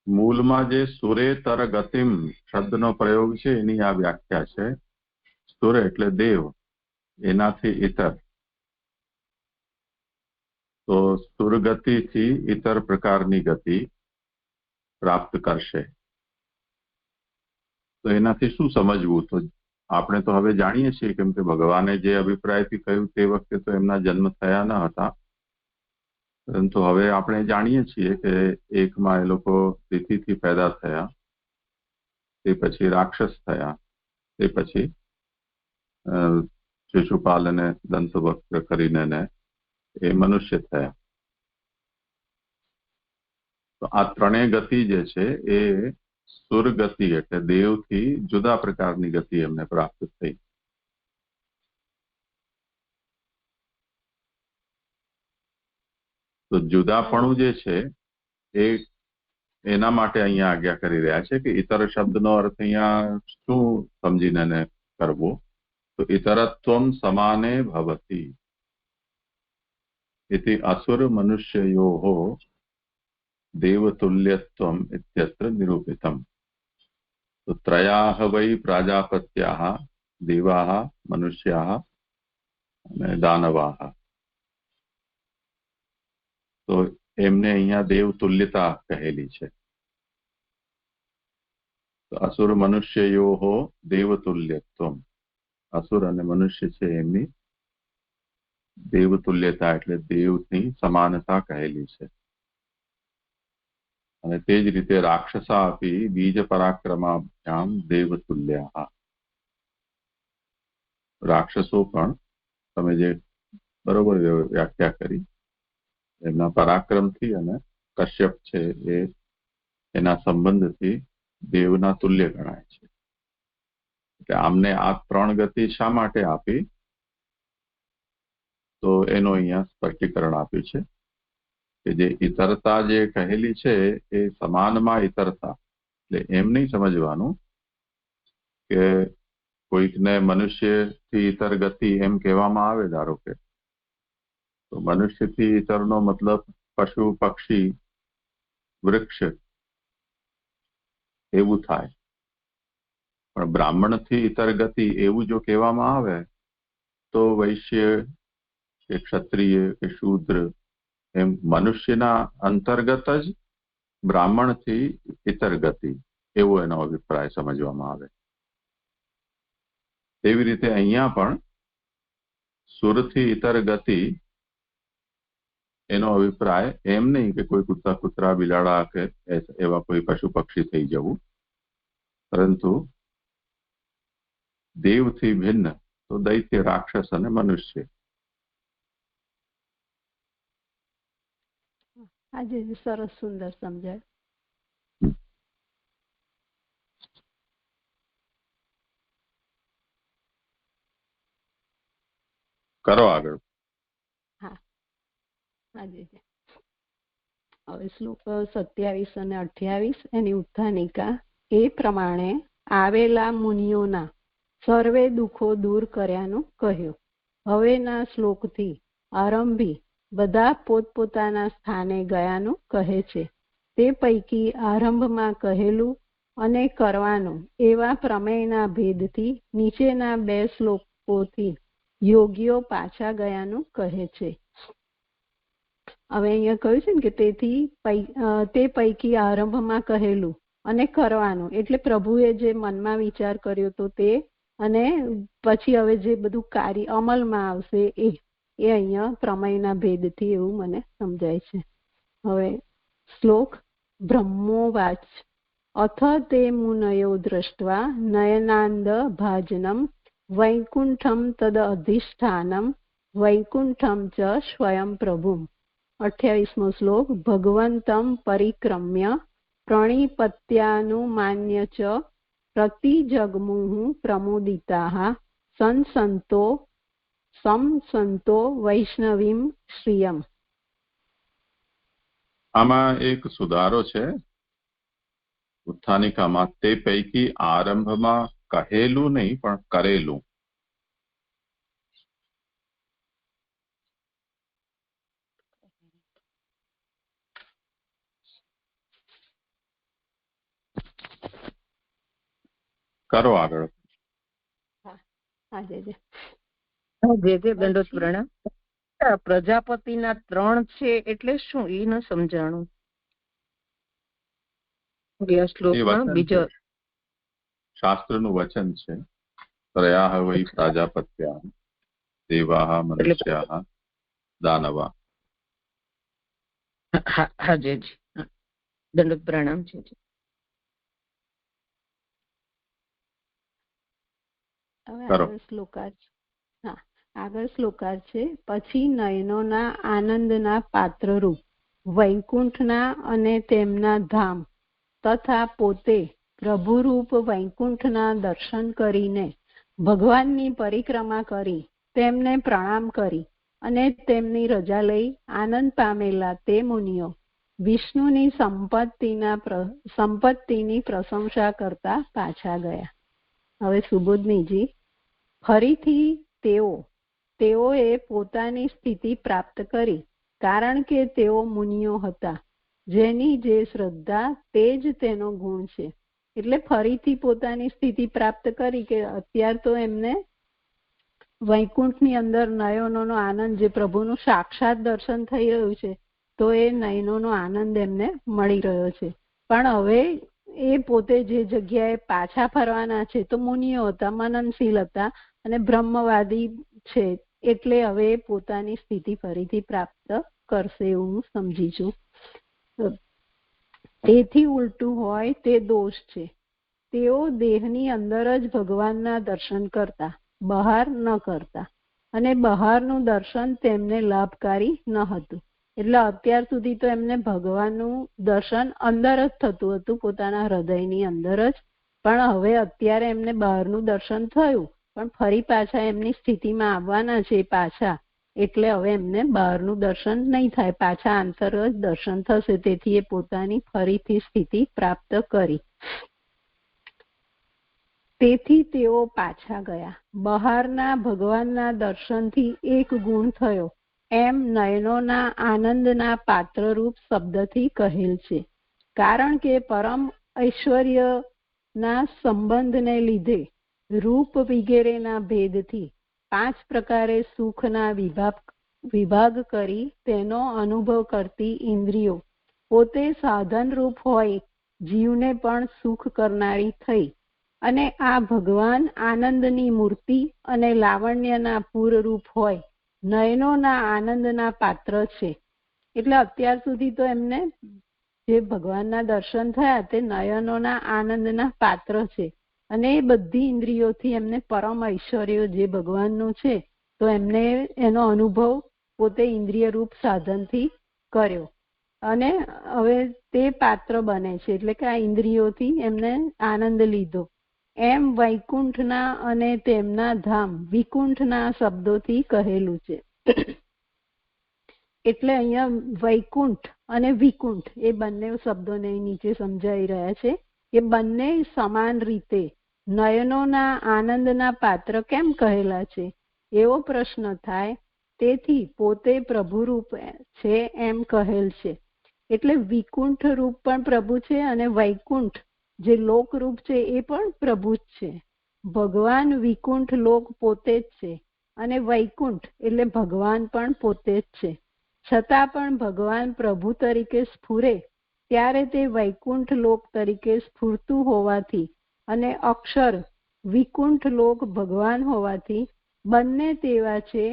મૂળમાં જે સુરેતર ગતિમ શબ્દનો પ્રયોગ છે એની આ વ્યાખ્યા છે. સુર એટલે દેવ, એનાથી ઇતર, તો સુરગતિથી ઇતર પ્રકારની ગતિ પ્રાપ્ત કરશે. તો એનાથી શું સમજવું? તો આપણે તો હવે જાણીએ છીએ કેમ કે ભગવાને જે અભિપ્રાયથી કહ્યું તે વખતે તો એમના જન્મ થયા ન હતા, પરંતુ હવે આપણે જાણીએ છીએ કે એકમાં એ લોકો તિથિથી પેદા થયા, તે પછી રાક્ષસ થયા, તે પછી શિશુપાલ અને દંતવક્ર કરીને એ મનુષ્ય થયા. તો આ ત્રણેય ગતિ જે છે એ સુરગતિ એટલે દેવથી જુદા પ્રકારની ગતિ એમને પ્રાપ્ત થઈ. તો જુદાપણું જે છે એ એના માટે અહીંયા આજ્ઞા કરી રહ્યા છે કે ઇતર શબ્દનો અર્થ અહીંયા શું સમજીને કરવો? તો ઇતરત્વમ સમાને ભવતી ઇતિ અસુર મનુષ્યયોઃ દેવતુલ્યત્વમ ઇત્યત્ર નિરૂપિતમ. તો ત્રયાઃ વૈ પ્રાજાપત્યાઃ દેવાહ, મનુષ્યાહ અને દાનવાહ. તો એમને અહીંયા દેવ તુલ્યતા કહેલી છે. અસુર મનુષ્યયોહો દેવતુલ્યત્વમ. અસુર અને મનુષ્ય છે એમની દેવતુલ્યતા એટલે દેવની સમાનતા કહેલી છે. અને તે જ રીતે રાક્ષસા આપી બીજ પરાક્રમાભ્યામ દેવતુલ્યા. રાક્ષસો પણ તમે જે બરોબર વ્યાખ્યા કરી એમના પરાક્રમથી અને કશ્યપ છે એ એના સંબંધથી દેવના તુલ્ય ગણાય છે. એટલે આમને આ 3 ગતિ શા માટે આપી? તો એનું અહીંયા સ્પષ્ટીકરણ આપ્યું છે કે જે ઇતરતા જે કહેલી છે એ સમાનમાં ઇતરતા. એટલે એમ નહીં સમજવાનું કે કોઈકને મનુષ્યથી ઇતર ગતિ એમ કહેવામાં આવે. ધારો કે તો મનુષ્યથી ઇતરનો મતલબ પશુ, પક્ષી, વૃક્ષ એવું થાય. પણ બ્રાહ્મણથી ઇતર ગતિ એવું જો કહેવામાં આવે તો વૈશ્ય કે ક્ષત્રિય કે શૂદ્ર એમ મનુષ્યના અંતર્ગત જ બ્રાહ્મણથી ઇતર ગતિ એવો એનો અભિપ્રાય સમજવામાં આવે. એવી રીતે અહીંયા પણ સુરથી ઇતર ગતિ એનો અભિપ્રાય એમ નહીં કે કોઈ કૂતરા બિલાડા કે એવા કોઈ પશુ પક્ષી થઈ જવું, પરંતુ દેવથી ભિન્ન તો દૈત્ય, રાક્ષસ અને મનુષ્ય. આજે સરસ સુંદર સમજાય. કરો આગળ. હા, આજે હવે શ્લોક 27 અને 28 એની ઉત્થાનિકા. એ પ્રમાણે આવેલા મુનિઓના સર્વે દુઃખો દૂર કર્યાનું કહ્યું. હવેના શ્લોકથી આરંભી બધા પોતપોતાના સ્થાને ગયાનું કહે છે. તે પૈકી આરંભમાં કહેલું અને કરવાનું એવા પ્રમેયના ભેદથી નીચેના 2 શ્લોકોથી યોગીઓ પાછા ગયાનું કહે છે. હવે અહીંયા કહ્યું છે ને કે તેથી તે પૈકી આરંભમાં કહેલું અને કરવાનું એટલે પ્રભુએ જે મનમાં વિચાર કર્યો તો તે, અને પછી હવે જે બધું કાર્ય અમલમાં આવશે એ અહીંયા પ્રમેયના ભેદથી એવું મને સમજાય છે. હવે શ્લોક. બ્રહ્મોવાચ અથ તે મુનયો દ્રષ્ટવા નયનાંદ ભાજનમ વૈકુંઠમ તદ અધિષ્ઠાનમ વૈકુંઠમ ચ સ્વયં પ્રભુમ. 28મો શ્લોક. ભગવંતમ પરિક્રમ્ય પ્રણિપત્યાનુમાન્ય ચ પ્રતિજગ્મુઃ પ્રમોદિતાઃ સંતો વૈષ્ણવીમ શ્રિયમ. આમાં એક સુધારો છે ઉત્થાનિકામાં. તે પૈકી આરંભમાં કહેલું નહીં પણ કરેલું. કરો આગળ. દંડોત પ્રણામ. પ્રજાપતિના 3 છે એટલે શું એ ન સમજાણું. બીજો શાસ્ત્રનું વચન છે. ત્રયાહ વૈ પ્રજાપત્યા દેવાહ, મનુષ્યાહ, દાનવા. હા જી દંડોત પ્રણામ છે. આગળ શ્લોકાર છે. પછી નયનોના આનંદના પાત્રરૂપ વૈકુંઠના અને તેમના ધામ તથા પોતે પ્રભુરૂપ વૈકુંઠના દર્શન કરીને ભગવાનની પરિક્રમા કરી તેમને પ્રણામ કરી અને તેમની રજા લઈ આનંદ પામેલા તે મુનિઓ વિષ્ણુની સંપત્તિની પ્રશંસા કરતા પાછા ગયા. હવે સુબોધનીજી. ફરીથી તેઓએ પોતાની સ્થિતિ પ્રાપ્ત કરી, કારણ કે તેઓ મુનિઓ હતા. જેની જે શ્રદ્ધા તે જ તેનો ગુણ છે. એટલે ફરીથી પોતાની સ્થિતિ પ્રાપ્ત કરી કે અત્યાર તો એમને વૈકુંઠની અંદર નયનોનો આનંદ, જે પ્રભુનું સાક્ષાત દર્શન થઈ રહ્યું છે, તો એ નયનોનો આનંદ એમને મળી રહ્યો છે. પણ હવે એ પોતે જે જગ્યાએ પાછા ફરવાના છે તો મુનિઓ હતા, મનનશીલ હતા અને બ્રહ્મવાદી છે, એટલે હવે પોતાની સ્થિતિ ફરીથી પ્રાપ્ત કરશે એવું હું સમજી છું. તેથી ઉલટું હોય તે દોષ છે. તેઓ દેહની અંદર જ ભગવાનના દર્શન કરતા, બહાર ન કરતા, અને બહારનું દર્શન તેમને લાભકારી ન હતું. એટલે અત્યાર સુધી તો એમને ભગવાનનું દર્શન અંદર જ થતું હતું, પોતાના હૃદયની અંદર જ. પણ હવે અત્યારે એમને બહારનું દર્શન થયું, પણ ફરી પાછા એમની સ્થિતિમાં આવવાના છે પાછા, એટલે હવે એમને બહારનું દર્શન નહીં થાય, પાછા આંતર જ દર્શન થશે. તેથી એ પોતાની ફરીથી સ્થિતિ પ્રાપ્ત કરી. તેથી તેઓ પાછા ગયા. બહારના ભગવાનના દર્શનથી એક ગુણ થયો એમ નયનોના આનંદના પાત્રરૂપ શબ્દથી કહેલ છે. કારણ કે પરમ ઐશ્વર્યના સંબંધને લીધે રૂપ વગેરેના ભેદથી 5 પ્રકારે સુખના વિભાગ કરી તેનો અનુભવ કરતી ઇન્દ્રિયો પોતે સાધનરૂપ હોય જીવને પણ સુખ કરનારી થઈ, અને આ ભગવાન આનંદની મૂર્તિ અને લાવણ્યના પૂરરૂપ હોય નયનોના આનંદના પાત્ર છે. એટલે અત્યાર સુધી તો એમને જે ભગવાનના દર્શન થયા તે નયનોના આનંદના પાત્ર છે, અને એ બધી ઇન્દ્રિયોથી એમને પરમ ઐશ્વર્ય જે ભગવાનનું છે તો એમને એનો અનુભવ પોતે ઇન્દ્રિય રૂપ સાધનથી કર્યો, અને હવે તે પાત્ર બને છે. એટલે કે આ ઇન્દ્રિયોથી એમને આનંદ લીધો. એમ વૈકુંઠના અને તેમના ધામ વિકુંઠના શબ્દોથી કહેલું છે. એટલે અહીંયા વૈકુંઠ અને વિકુંઠ એ બંને શબ્દોને નીચે સમજાઈ રહ્યા છે કે બંને સમાન રીતે નયનોના આનંદના પાત્ર કેમ કહેલા છે એવો પ્રશ્ન થાય. તેથી પોતે પ્રભુરૂપ છે એમ કહેલ છે. એટલે વિકુંઠ રૂપ પણ પ્રભુ છે અને વૈકુંઠ જે લોકરૂપ છે એ પણ પ્રભુ જ છે. ભગવાન વિકુંઠ લોક પોતે જ છે, અને વૈકુંઠ એટલે ભગવાન પણ પોતે જ છે. છતાં પણ ભગવાન પ્રભુ તરીકે સ્ફુરે ત્યારે તે વૈકુંઠ લોક તરીકે સ્ફુરતું હોવાથી, અને અક્ષર વિકુંઠ લોક ભગવાન હોવાથી બંને તેવા છે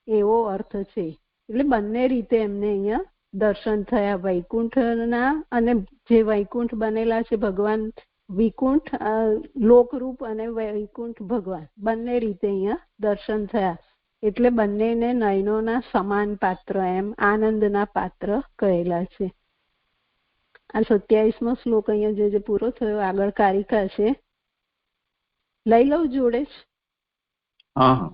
એવો અર્થ છે. એટલે બંને રીતે એમને અહીંયા દર્શન થયા, વૈકુંઠના અને જે વૈકુંઠ બનેલા છે ભગવાન વિકુંઠ લોકરૂપ અને વૈકુંઠ ભગવાન બંને રીતે અહીંયા દર્શન થયા. એટલે બંનેને નયનોના સમાન પાત્ર એમ આનંદના પાત્ર કહેલા છે. આ 27મો શ્લોક અહીંયા જે પૂરો થયો, આગળ કારિકા છે, લઈ લઉં જોડે જ. હા,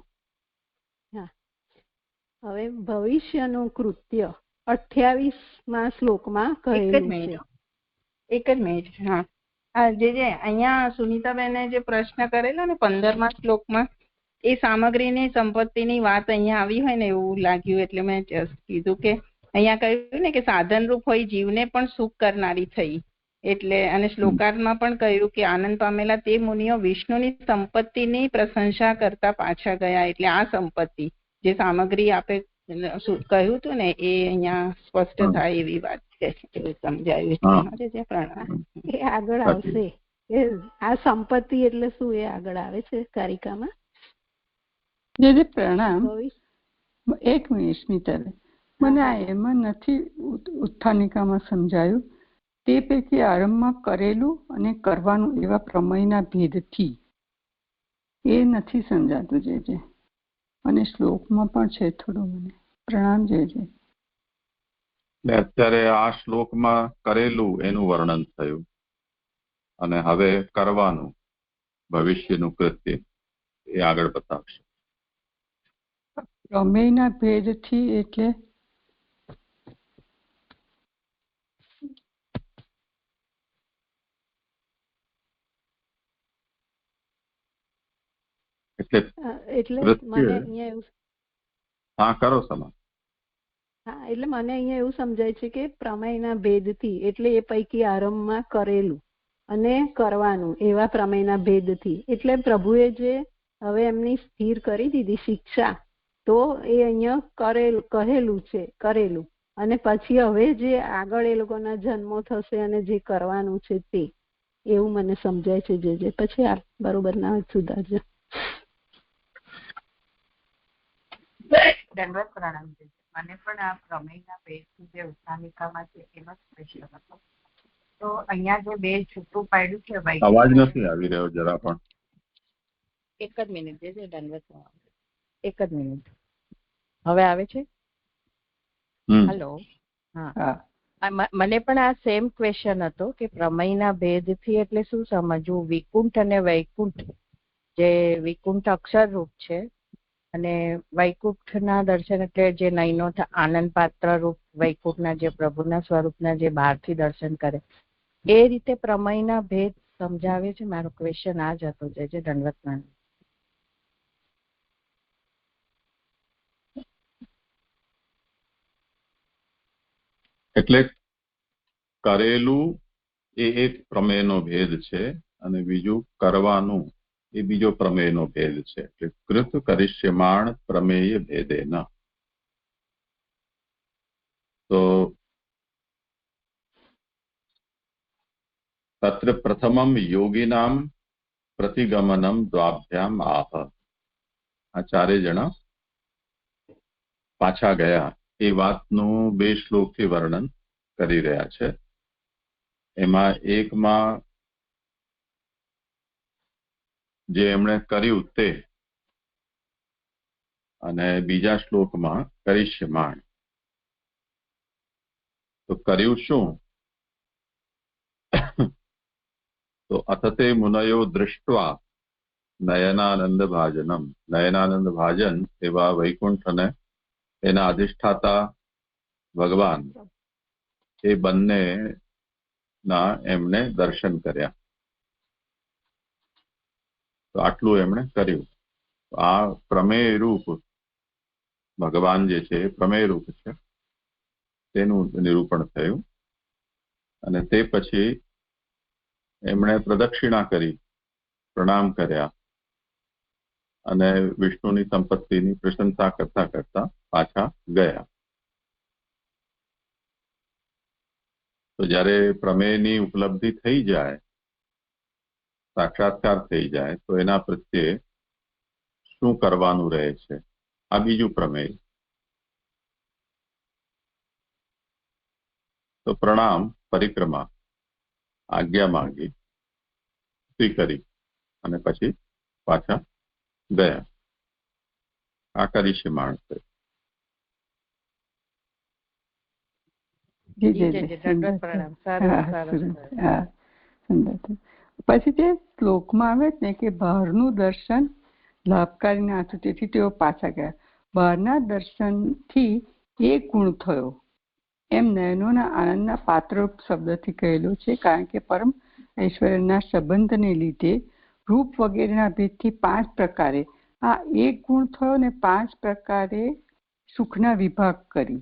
હવે ભવિષ્યનું કૃત્ય 28મા શ્લોકમાં કહેલું છે. એક જ મિનિટ. હા, જે અહીંયા સુનીતાબેને જે પ્રશ્ન કરેલો ને 15મા શ્લોકમાં, એ સામગ્રીની સંપત્તિની વાત અહીંયા આવી હોય ને એવું લાગ્યું, એટલે મેં કીધું કે અહીંયા કહ્યું ને કે સાધનરૂપ હોય જીવને પણ સુખ કરનારી થઈ. એટલે અને શ્લોકાર્થમાં પણ કહ્યું કે આનંદ પામેલા તે મુનિઓ વિષ્ણુની સંપત્તિની પ્રશંસા કરતા પાછા ગયા. એટલે આ સંપત્તિ જે સામગ્રી આપે કહ્યું હતું ને એ અહીંયા સ્પષ્ટ થાય એવી વાત છે, એવું સમજાયું. પ્રણામ. એ આગળ આવશે. આ સંપત્તિ એટલે શું એ આગળ આવે છે કારિકામાં. જે પ્રણામ. એક મિનિટ સ્મિતાબેન, મને આ એમાં નથી ઉત્થાનિકામાં સમજાયું. તે પૈકી આરંભમાં કરેલું અને કરવાનું એવા પ્રમેયના ભેદથી એ નથી સમજાતું જે અને શ્લોકમાં પણ છે થોડું. મને પ્રણામ જે એટલે અત્યારે આ શ્લોકમાં કરેલું એનું વર્ણન થયું, અને હવે કરવાનું ભવિષ્યનું કૃત્ય એ આગળ બતાવશે. પ્રમેયના ભેદથી એટલે મને અહીંયા એવું, હા કરો સમાન. હા, એટલે મને અહીંયા એવું સમજાય છે કે પ્રમેયના ભેદથી એટલે એ પૈકી આરંભમાં કરેલું અને કરવાનું એવા પ્રમેયના ભેદથી. એટલે પ્રભુએ જે હવે એમની સ્થિર કરી દીધી શિક્ષા, તો એ અહીંયા કરેલું અને પછી હવે જે આગળ એ લોકોના જન્મો થશે અને જે કરવાનું છે તે, એવું મને સમજાય છે. જે પછી આ બરોબર ના સુધારજો. દંડવત પ્રણામ. મને પણ આ પ્રમેયના ભેદથી જે ઉત્થાનિકામાં છે એનો જ પ્રશ્ન હતો. તો અહીંયા જે બે છૂટું પાડ્યું છે, અવાજ નથી આવી રહ્યો જરા પણ. એક જ મિનિટ જે દંડવત પ્રણામ, એક જ મિનિટ. હવે આવે છે? હેલો. હા, મને પણ આ સેમ ક્વેશ્ચન હતો કે પ્રમેયના ભેદથી એટલે શું સમજવું? વિકુંઠ અને વૈકુંઠ, જે વિકુંઠ અક્ષર રૂપ છે અને વૈકુંઠના દર્શન એટલે જે નયનો આનંદ પાત્ર રૂપ વૈકુંઠના જે પ્રભુના સ્વરૂપના જે બહારથી દર્શન કરે, એ રીતે પ્રમેયના ભેદ સમજાવે છે. મારો ક્વેશ્ચન આ જ હતો. જે દંડવત પ્રણામ. એટલે કરેલું એ એક પ્રમેયનો ભેદ છે અને બીજું કરવાનું એ બીજો પ્રમેયનો ભેદ છે. એટલે કૃત કરિષ્યમાણ પ્રમેય ભેદેન. તો તત્ર પ્રથમમ યોગીનામ પ્રતિગમનમ દ્વાભ્યામ આહ. આ ચારે જણા પાછા ગયા એ વાતનું 2 શ્લોકથી વર્ણન કરી રહ્યા છે. એમાં એકમાં જે એમણે કર્યું તે, અને બીજા શ્લોકમાં કરિષ્યમાણ. તો કર્યું શું? તો અથતે મુનયો દૃષ્ટવા નયનાનંદ ભાજનમ. નયનાનંદ ભાજન એવા વૈકુંઠ અને એના અધિષ્ઠાતા ભગવાન, એ બંને ના એમણે દર્શન કર્યા. તો આટલું એમણે કર્યું. આ પ્રમેય રૂપ ભગવાન જે છે એ પ્રમેય રૂપ છે, તેનું નિરૂપણ થયું. અને તે પછી એમણે પ્રદક્ષિણા કરી, પ્રણામ કર્યા અને વિષ્ણુની સંપત્તિની પ્રશંસા કરતા કરતા પાછા ગયા. તો જ્યારે પ્રમેયની ઉપલબ્ધિ થઈ જાય, સાક્ષાત્કાર થઈ જાય, તો એના પ્રત્યે શું કરવાનું રહે છે, આ બીજું પ્રમેય. તો પ્રણામ, પરિક્રમા, આજ્ઞા માંગી, સ્વીકારી અને પછી પાછા ગયા. આ કરિષ્યમાણ છે. પછી તે શ્લોકમાં આવે ને કે બહારનું દર્શન લાભકારી ના હતું, તેથી તેઓ પાછા ગયા. બહારના દર્શનથી એક ગુણ થયો એમ નયનોના આનંદના પાત્રરૂપ શબ્દથી કહેલું છે. કારણ કે પરમ ઐશ્વર્યના સંબંધને લીધે રૂપ વગેરેના ભેદથી 5 પ્રકારે આ એક ગુણ થયો ને 5 પ્રકારે સુખના વિભાગ કરી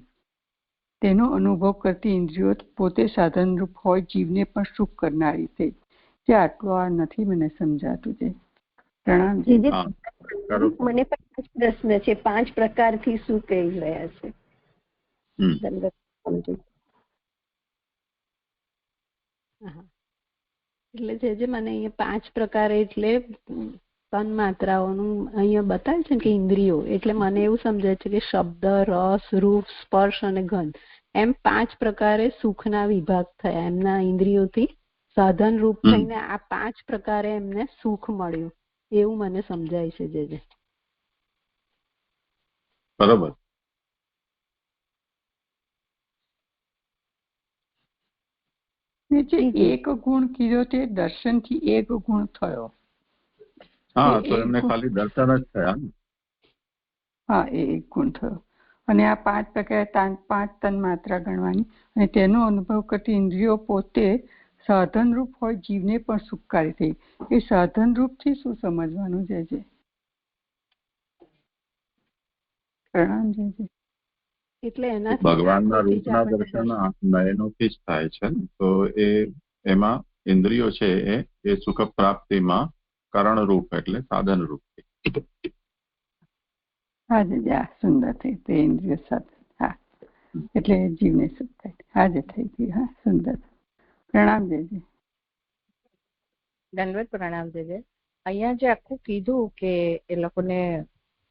તેનો અનુભવ કરતી ઇન્દ્રિયો પોતે સાધનરૂપ હોય જીવને પણ સુખ કરનારી થઈ. જે આટલું આ નથી મને સમજાતું. છે પ્રણામ. મને પણ પ્રશ્ન છે, 5 પ્રકારથી શું કહી રહ્યા છે? એટલે જે મને અહીંયા 5 પ્રકાર એટલે તન માત્રાઓનું અહીંયા બતાવે છે કે ઇન્દ્રિયો, એટલે મને એવું સમજાય છે કે શબ્દ, રસ, રૂપ, સ્પર્શ અને ગંધ, એમ 5 પ્રકારે સુખના વિભાગ થયા એમના ઇન્દ્રિયોથી સાધન રૂપ થઈને. આ 5 પ્રકારે એમને સુખ મળ્યું એવું મને સમજાય છે. જે બરોબર. એક ગુણ કીધો તે દર્શનથી એક ગુણ થયો. હા, તો એમને ખાલી દર્શન જ થયા ને. હા, એ એક ગુણ થયો. અને આ 5 પ્રકારે 5 તન માત્રા ગણવાની અને તેનો અનુભવ કરતી ઇન્દ્રિયો પોતે સાધનરૂપ હોય જીવને પણ સુખકારી થઈ. એ સાધનરૂપથી શું સમજવાનું છે? પ્રણામ. એટલે એના ભગવાનના રૂપના દર્શન નયનોથી જ થાય છે. તો એમાં ઇન્દ્રિયો છે એ સુખ પ્રાપ્તિમાં કારણરૂપ એટલે સાધનરૂપ. હા જી, હા સુંદર થઈ તે ઇન્દ્રિયો સાથે. હા એટલે જીવને સુખ થાય. હા જે થઈ ગયું. હા સુંદર. પ્રણામ જયજી. દંડવત પ્રણામ જયજી. અહીંયા જે આખું કીધું કે એ લોકોને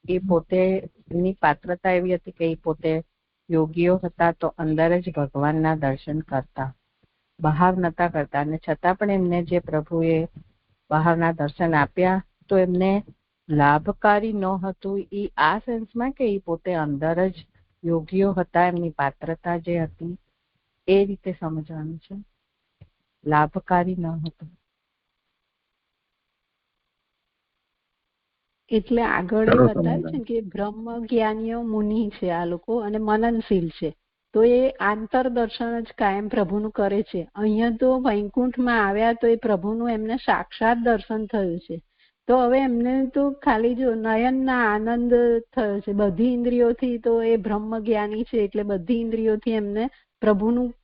એ પોતે એની પાત્રતા એવી હતી કે એ પોતે યોગીઓ હતા તો અંદર જ ભગવાનના દર્શન કરતા, બહાર નતા કરતા, અને છતાં પણ એમને જે પ્રભુએ બહારના દર્શન આપ્યા તો એમને લાભકારી ન હતું. એ આ સેન્સમાં કે એ પોતે અંદર જ યોગીઓ હતા, એમની પાત્રતા જે હતી એ રીતે સમજવાનું છે, લાભકારી ન હતું. એટલે આગળ એ બતાવ્યું છે કે બ્રહ્મ જ્ઞાનીઓ મુનિ છે આ લોકો અને મનનશીલ છે, તો એ આંતર દર્શન જ કાયમ પ્રભુનું કરે છે. અહીંયા તો વૈકુંઠમાં આવ્યા તો એ પ્રભુનું એમને સાક્ષાત દર્શન થયું છે. તો હવે એમને તો ખાલી જો નયનના આનંદ થયો છે, બધી ઇન્દ્રિયોથી તો એ બ્રહ્મ જ્ઞાની છે એટલે બધી ઇન્દ્રિયોથી એમને પ્રભુનું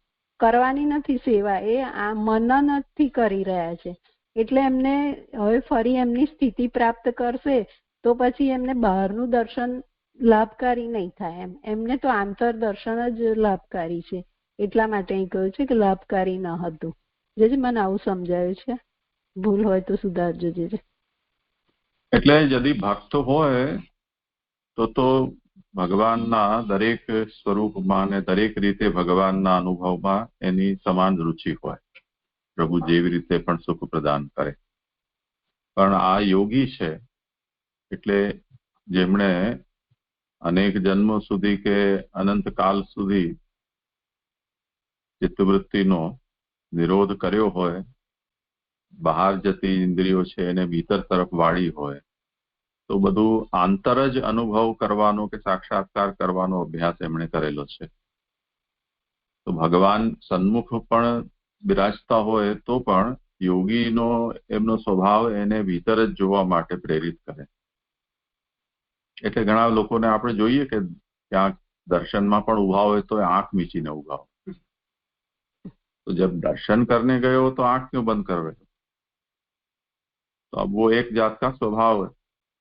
કરવાની નથી સેવા, એ આ મનનથી કરી રહ્યા છે. એટલે એમને હવે ફરી એમની સ્થિતિ પ્રાપ્ત કરશે તો પછી એમને બહારનું દર્શન લાભકારી નહીં થાય. એમને તો આંતર દર્શન જ લાભકારી છે, એટલા માટે અહીં કહ્યું છે કે લાભકારી ન હતું. જે મને આવું સમજાયું છે, ભૂલ હોય તો સુધારજો. જે એટલે यदि ભક્ત હોય તો ભગવાનના દરેક સ્વરૂપમાં અને દરેક રીતે ભગવાનના અનુભવમાં એની સમાન રુચિ હોય. પ્રભુ જેવી રીતે પણ સુખ પ્રદાન કરે. પણ આ યોગી છે એટલે જેમણે અનેક જન્મો સુધી કે અનંતકાલ સુધી ચિત્તવૃત્તિનો નિરોધ કર્યો હોય, બહાર જતી ઇન્દ્રિયો છે એને ભીતર તરફ વાળી હોય, તો બધું આંતર જ અનુભવ કરવાનો કે સાક્ષાત્કાર કરવાનો અભ્યાસ એમણે કરેલો છે. તો ભગવાન સન્મુખ પણ બિરાજતા હોય તો પણ યોગીનો એમનો સ્વભાવ એને ભીતર જ જોવા માટે પ્રેરિત કરે. એટલે ઘણા લોકોને આપણે જોઈએ કે ક્યાંક દર્શનમાં પણ ઉભા હોય તો આંખ મીચીને ઉભા હોય, તો જબ દર્શન કરને ગયો તો આંખ ક્यों બંધ कर रहे हो? તો अब वो एक जात का સ્વભાવ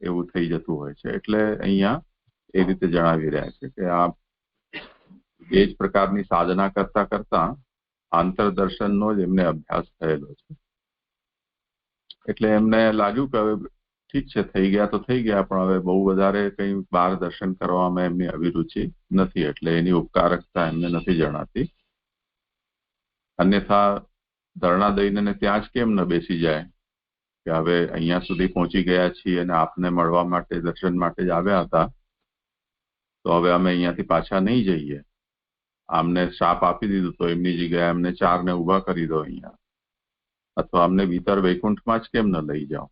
એવું થઈ જતું હોય છે. એટલે અહીંયા એ રીતે જણાવી રહ્યા છે કે આ એ જ પ્રકારની સાધના કરતા કરતા આંતરદર્શનનો જ એમને અભ્યાસ થયેલો છે. એટલે એમને લાગ્યું કે હવે ઠીક છે, થઈ ગયા તો થઈ ગયા, પણ હવે બહુ વધારે કંઈ બહાર દર્શન કરવામાં એમની અભિરુચિ નથી, એટલે એની ઉપકારકતા એમને નથી જણાતી. અન્યથા ધરણા દઈને ત્યાં જ કેમ ન બેસી જાય કે હવે અહીંયા સુધી પહોંચી ગયા છીએ અને આપને મળવા માટે દર્શન માટે જ આવ્યા હતા, તો હવે અમે અહીંયાથી પાછા નહીં જઈએ. આમને શાપ આપી દીધું તો એમની જગ્યાએ અમને 4 ઉભા કરી દો અહીંયા, અથવા અમને ભીતર વૈકુંઠમાં જ કેમ ન લઈ જાઓ,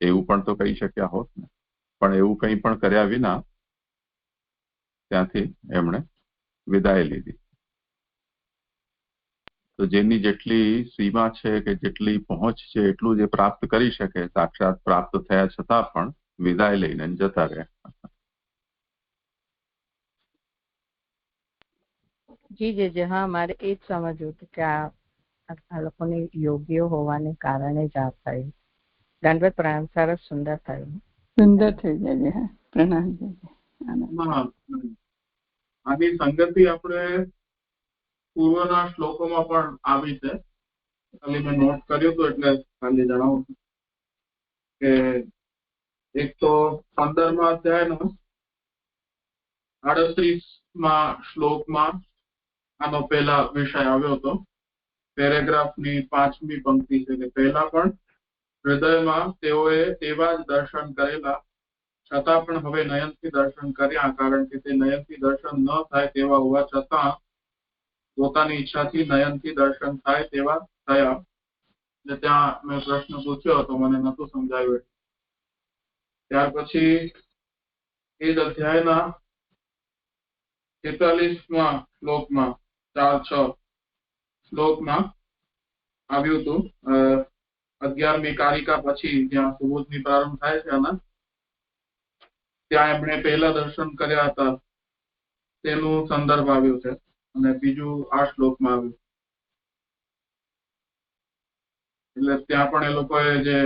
એવું પણ તો કહી શક્યા હોત ને. પણ એવું કંઈ પણ કર્યા વિના ત્યાંથી એમણે વિદાય લીધી. તો જેની જેટલી સીમા છે કે જેટલી પહોંચ છે એટલું જે પ્રાપ્ત કરી શકે, સાક્ષાત પ્રાપ્ત થયા છતાં પણ વિદાય લઈને જતા રહ્યા. જી જે હા, મારે એ જ સમજવું હતું કે આ લોકોને યોગીઓ હોવાને કારણે જ આ થયું. દંડવત પ્રણામ. સરસ, સુંદર થયું. સુંદર થઈ જાય. હા પ્રણામ. આની સંગતિ આપણે પૂર્વના શ્લોકોમાં પણ આવી છે. ખાલી મેં નોટ કર્યું હતું એટલે ખાલી જણાવું છું કે એક તો 15મા અધ્યાયનો 38મા શ્લોકમાં આનો પહેલા વિષય આવ્યો હતો. પેરેગ્રાફની 5મી પંક્તિ છે કે પહેલા પણ હૃદયમાં તેઓએ એવા જ દર્શન કરેલા, છતાં પણ હવે નયનથી દર્શન કર્યા, કારણ કે તે નયનથી દર્શન ન થાય તેવા હોવા છતાં પોતાની ઈચ્છાથી નયનથી દર્શન થાય તેવા થયા. એટલે ત્યાં મેં પ્રશ્ન પૂછ્યો હતો, મને નહોતું સમજાયું. ત્યાર પછી એ જ અધ્યાયના 43મા શ્લોકમાં 4-6 શ્લોકમાં આવ્યું હતું. 11મી કારિકા પછી જ્યાં સુબોધની પ્રારંભ થાય છે આના, ત્યાં એમણે પહેલા દર્શન કર્યા હતા તેનું સંદર્ભ આવ્યું છે, અને બીજું આ શ્લોકમાં આવ્યું. એટલે ત્યાં પણ એ લોકોએ જે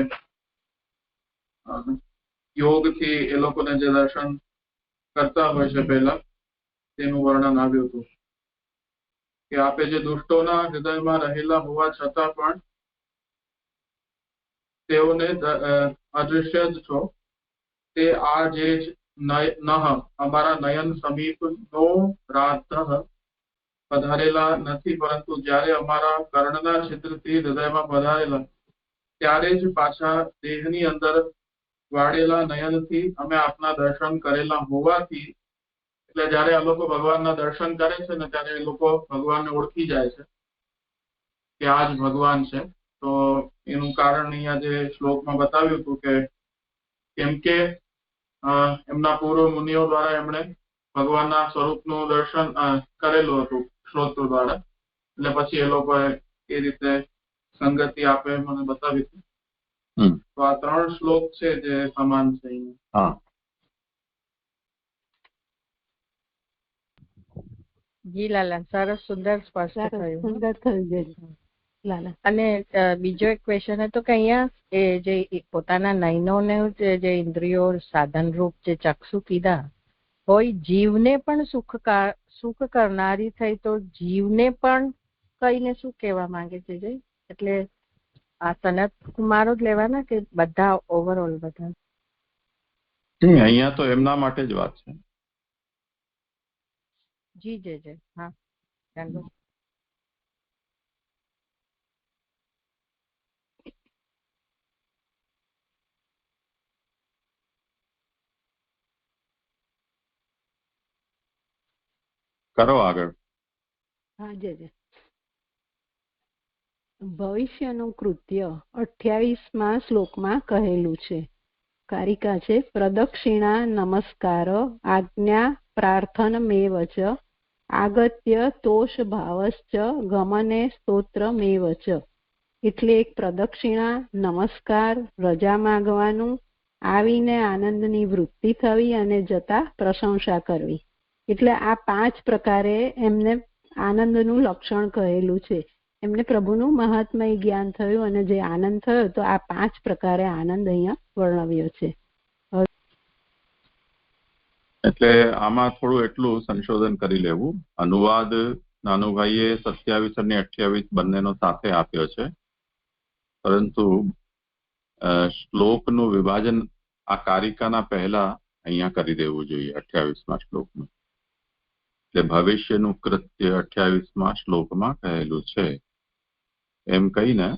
યોગથી એ લોકોને જે દર્શન કરતા હોય છે પહેલા તેનું વર્ણન આવ્યું હતું કે આપે જે દુષ્ટોના હૃદયમાં રહેલા હોવા છતાં પણ તેઓને અદૃશ્ય જ છો. તે આ જે અમારા નયન સમીપ નો રાત પધારેલા નથી, પરંતુ જ્યારે અમારા કર્ણના છિદ્રથી હૃદયમાં પધારેલા ત્યારે જ પાછા દેહની અંદર વાળેલા નયનથી અમે આપના દર્શન કરેલા હોવાથી, એટલે જયારે આ લોકો ભગવાનના દર્શન કરે છે ને ત્યારે એ લોકો ભગવાનને ઓળખી જાય છે કે આ જ ભગવાન છે. તો એનું કારણ અહીંયા જે શ્લોકમાં બતાવ્યું હતું કે કેમ કે એમના પૂર્વ મુનિઓ દ્વારા એમણે ભગવાનના સ્વરૂપનું દર્શન કરેલું હતું શ્રોત્ર દ્વારા, એટલે પછી એ લોકોએ એ રીતે સંગતિ આપે મને બતાવી હતી. તો આ 3 શ્લોક છે જે સમાન છે અહીંયા. જી લાલા, સરસ, સુંદર, સ્પષ્ટ થયું. સુંદર થયું લાલા. અને બીજો એક ક્વેશ્ચન હતો કે અહીંયા એ જે પોતાના નયનોને જે ઇન્દ્રિયો સાધન રૂપ જે ચક્ષુ કીધા હોય, જીવને પણ સુખ કરનારી થઈ, તો જીવને પણ કઈને શું કહેવા માંગે છે? એટલે આ સનત કુમારો જ લેવાના કે બધા ઓવરઓલ બધા? અહીંયા તો એમના માટે જ વાત છે. જી જય. હા, કરો આગળ. હા જય. ભવિષ્યનું કૃત્ય 28મા શ્લોકમાં કહેલું છે. કારિકા છે, પ્રદક્ષિણા નમસ્કાર આજ્ઞા પ્રાર્થનમેવ ચ આગત્ય તોષ ભાવશ્ચ ગમને સ્તોત્રમેવ ચ. એટલે એક પ્રદક્ષિણા, નમસ્કાર, રજા માંગવાનું, આવીને આનંદની વૃત્તિ થવી અને જતા પ્રશંસા કરવી. એટલે આ 5 પ્રકારે એમને આનંદનું લક્ષણ કહેલું છે. એમને પ્રભુનું મહાત્મય જ્ઞાન થયું અને જે આનંદ થયો, તો આ 5 પ્રકારે આનંદ અહીંયા વર્ણવ્યો છે. એટલે આમાં થોડું એટલું સંશોધન કરી લેવું. અનુવાદ નાનુભાઈએ 27 અને 28 બંનેનો સાથે આપ્યો છે, પરંતુ શ્લોકનું વિભાજન આ કારિકાના પહેલા અહીંયા કરી દેવું જોઈએ 28મા શ્લોકનું. એટલે ભવિષ્યનું કૃત્ય 28મા શ્લોકમાં કહેલું છે એમ કહીને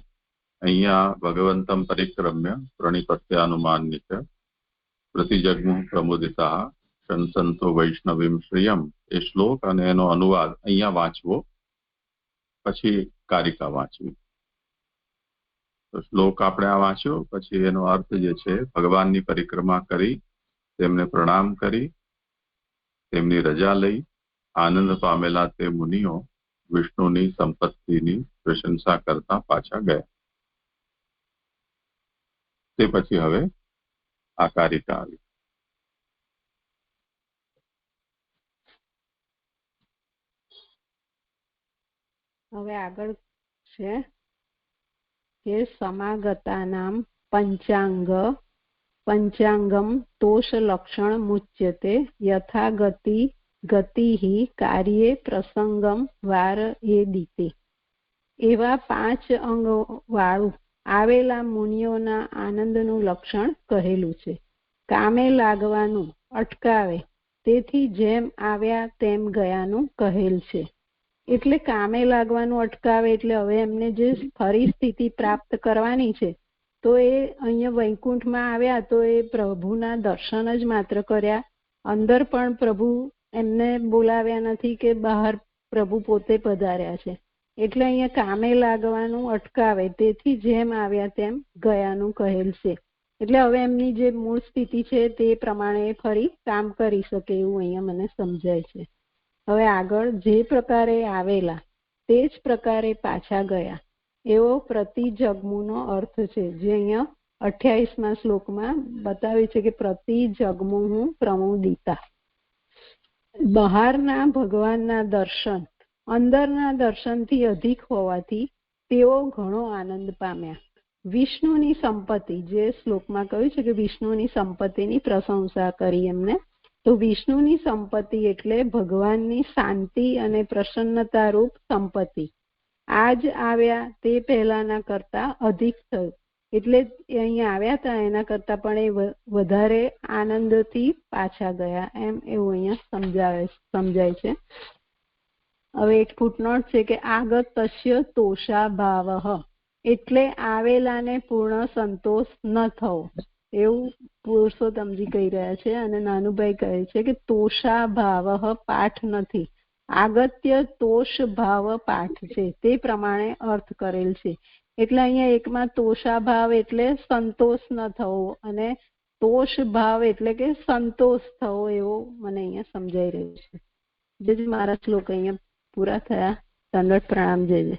અહીંયા ભગવંતમ પરિક્રમ્ય પ્રણિપત્યાનુમાનિત પ્રતિજગ્મુઃ પ્રમુદિતા શંસંતો વૈષ્ણવીમ શ્રિયમ, એ શ્લોક અને એનો અનુવાદ અહીંયા વાંચવો, પછી કારિકા વાંચવી. તો શ્લોક આપણે આ વાંચ્યો, પછી એનો અર્થ જે છે, ભગવાનની પરિક્રમા કરી, તેમને પ્રણામ કરી, તેમની રજા લઈ આનંદ પામેલા તે મુનિઓ વિષ્ણુની સંપત્તિની પ્રશંસા કરતા પાછા ગયા. તે પછી હવે આ કારિકા આવી. હવે આગળ છે કે સમાગતાનામ પંચાંગમ તોષ લક્ષણ મુચ્યતે યથા ગતિ કાર્યે પ્રસંગમ વાર એ દીતે. એવા 5 અંગ વાળું આવેલા મુનિઓના આનંદનું લક્ષણ કહેલું છે. કામે લાગવાનું અટકાવે, તેથી જેમ આવ્યા તેમ ગયાનું કહેલ છે. એટલે કામે લાગવાનું અટકાવે એટલે હવે એમને જે ફરી સ્થિતિ પ્રાપ્ત કરવાની છે, તો એ અહીંયા વૈકુંઠમાં આવ્યા તો એ પ્રભુના દર્શન જ માત્ર કર્યા. અંદર પણ પ્રભુ એમને બોલાવ્યા નથી કે બહાર પ્રભુ પોતે પધાર્યા છે. એટલે અહીંયા કામે લાગવાનું અટકાવે, તેથી જેમ આવ્યા તેમ ગયાનું કહેલ છે. એટલે હવે એમની જે મૂળ સ્થિતિ છે તે પ્રમાણે ફરી કામ કરી શકે એવું અહીંયા મને સમજાય છે. હવે આગળ જે પ્રકારે આવેલા તે જ પ્રકારે પાછા ગયા એવો પ્રતિજગ્મુનો અર્થ છે, જે અહીંયા 28મા શ્લોકમાં બતાવે છે કે પ્રતિજગ્મુઃ પ્રમુદિતા. બહારના ભગવાનના દર્શન અંદરના દર્શનથી અધિક હોવાથી તેઓ ઘણો આનંદ પામ્યા. વિષ્ણુની સંપત્તિ, જે શ્લોકમાં કહ્યું છે કે વિષ્ણુની સંપત્તિની પ્રશંસા કરી એમને, તો વિષ્ણુની સંપત્તિ એટલે ભગવાનની શાંતિ અને પ્રસન્નતા રૂપ સંપત્તિ. આજ આવ્યા તે પહેલાના કરતા અધિક થયું, એટલે અહીંયા આવ્યા હતા એના કરતા પણ એ વધારે આનંદથી પાછા ગયા, એમ એવું અહીંયા સમજાય છે. હવે એક ફૂટનોટ છે કે આગતસ્ય તોષા ભાવ, એટલે આવેલાને પૂર્ણ સંતોષ ન થવો, એવું પુરુષોત્તમજી કહી રહ્યા છે. અને નાનુભાઈ કહે છે કે તોષા ભાવ પાઠ નથી, આગત્ય તોષ ભાવ પાઠ છે, તે પ્રમાણે અર્થ કરેલ છે. એટલે અહીંયા એકમાં તોષા ભાવ એટલે સંતોષ ન થવો, અને તોષ ભાવ એટલે કે સંતોષ થવો, એવો મને અહીંયા સમજાઈ રહ્યું છે. જે મારા શ્લોક અહીંયા પૂરા થયા. દંડવત પ્રણામ. જય જય.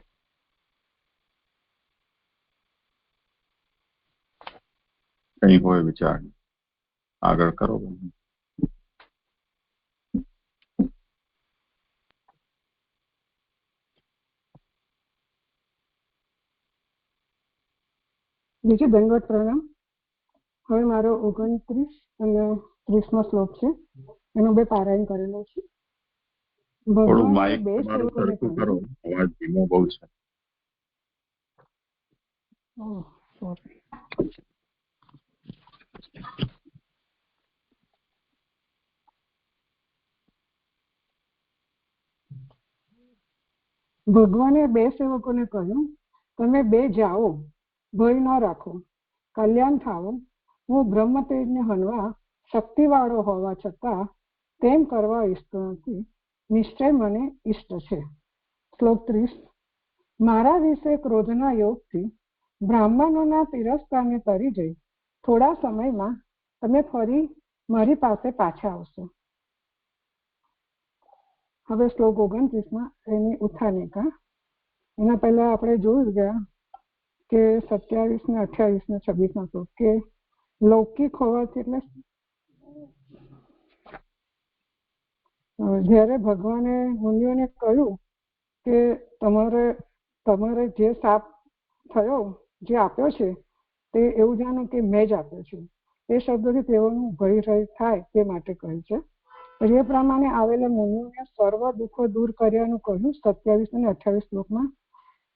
કઈ હોય વિચાર આગળ કરો. બીજું દંડવત પ્રણામ. હવે મારો 29 અને 30મો શ્લોક છે, એનું 2 પારાયણ કરેલો છે. ભગવાન બે સેવકોને કરો, અવાજ ધીમો બહુ છે. ભગવાને 2 સેવકોને કહ્યું, તમે 2 જાઓ, ભય ન રાખો, કલ્યાણ થાવો. હું બ્રહ્મ તેજને હનવા શક્તિવાળો હોવા છતાં તેમ કરવા ઈચ્છતો નથી, નિશ્ચય મને ઈષ્ટ છે. શ્લોક 30. મારા વિશે ક્રોધના યોગથી બ્રાહ્મણોના તિરસ્કારને તરી જઈ થોડા સમયમાં તમે ફરી મારી પાસે પાછા આવશો. હવે શ્લોક 29માં એની ઉત્થાનિકા. એના પહેલા આપણે જોયું ગયા કે 27 ને 28 ને 26 શ્લોક કે લૌકિક હોવાથી, એટલે જ્યારે ભગવાને મુનિઓને કહ્યું કે તમારે જે શાપ થયો, જે આપ્યો છે, તે એવું જાણો કે મેં જ આપ્યો છે. એ શબ્દથી તેઓનું ભય રહિત થાય તે માટે કહ્યું છે. પછી એ પ્રમાણે આવેલા મુનિઓને સર્વ દુઃખો દૂર કર્યાનું કહ્યું 27 અને 28 શ્લોકમાં.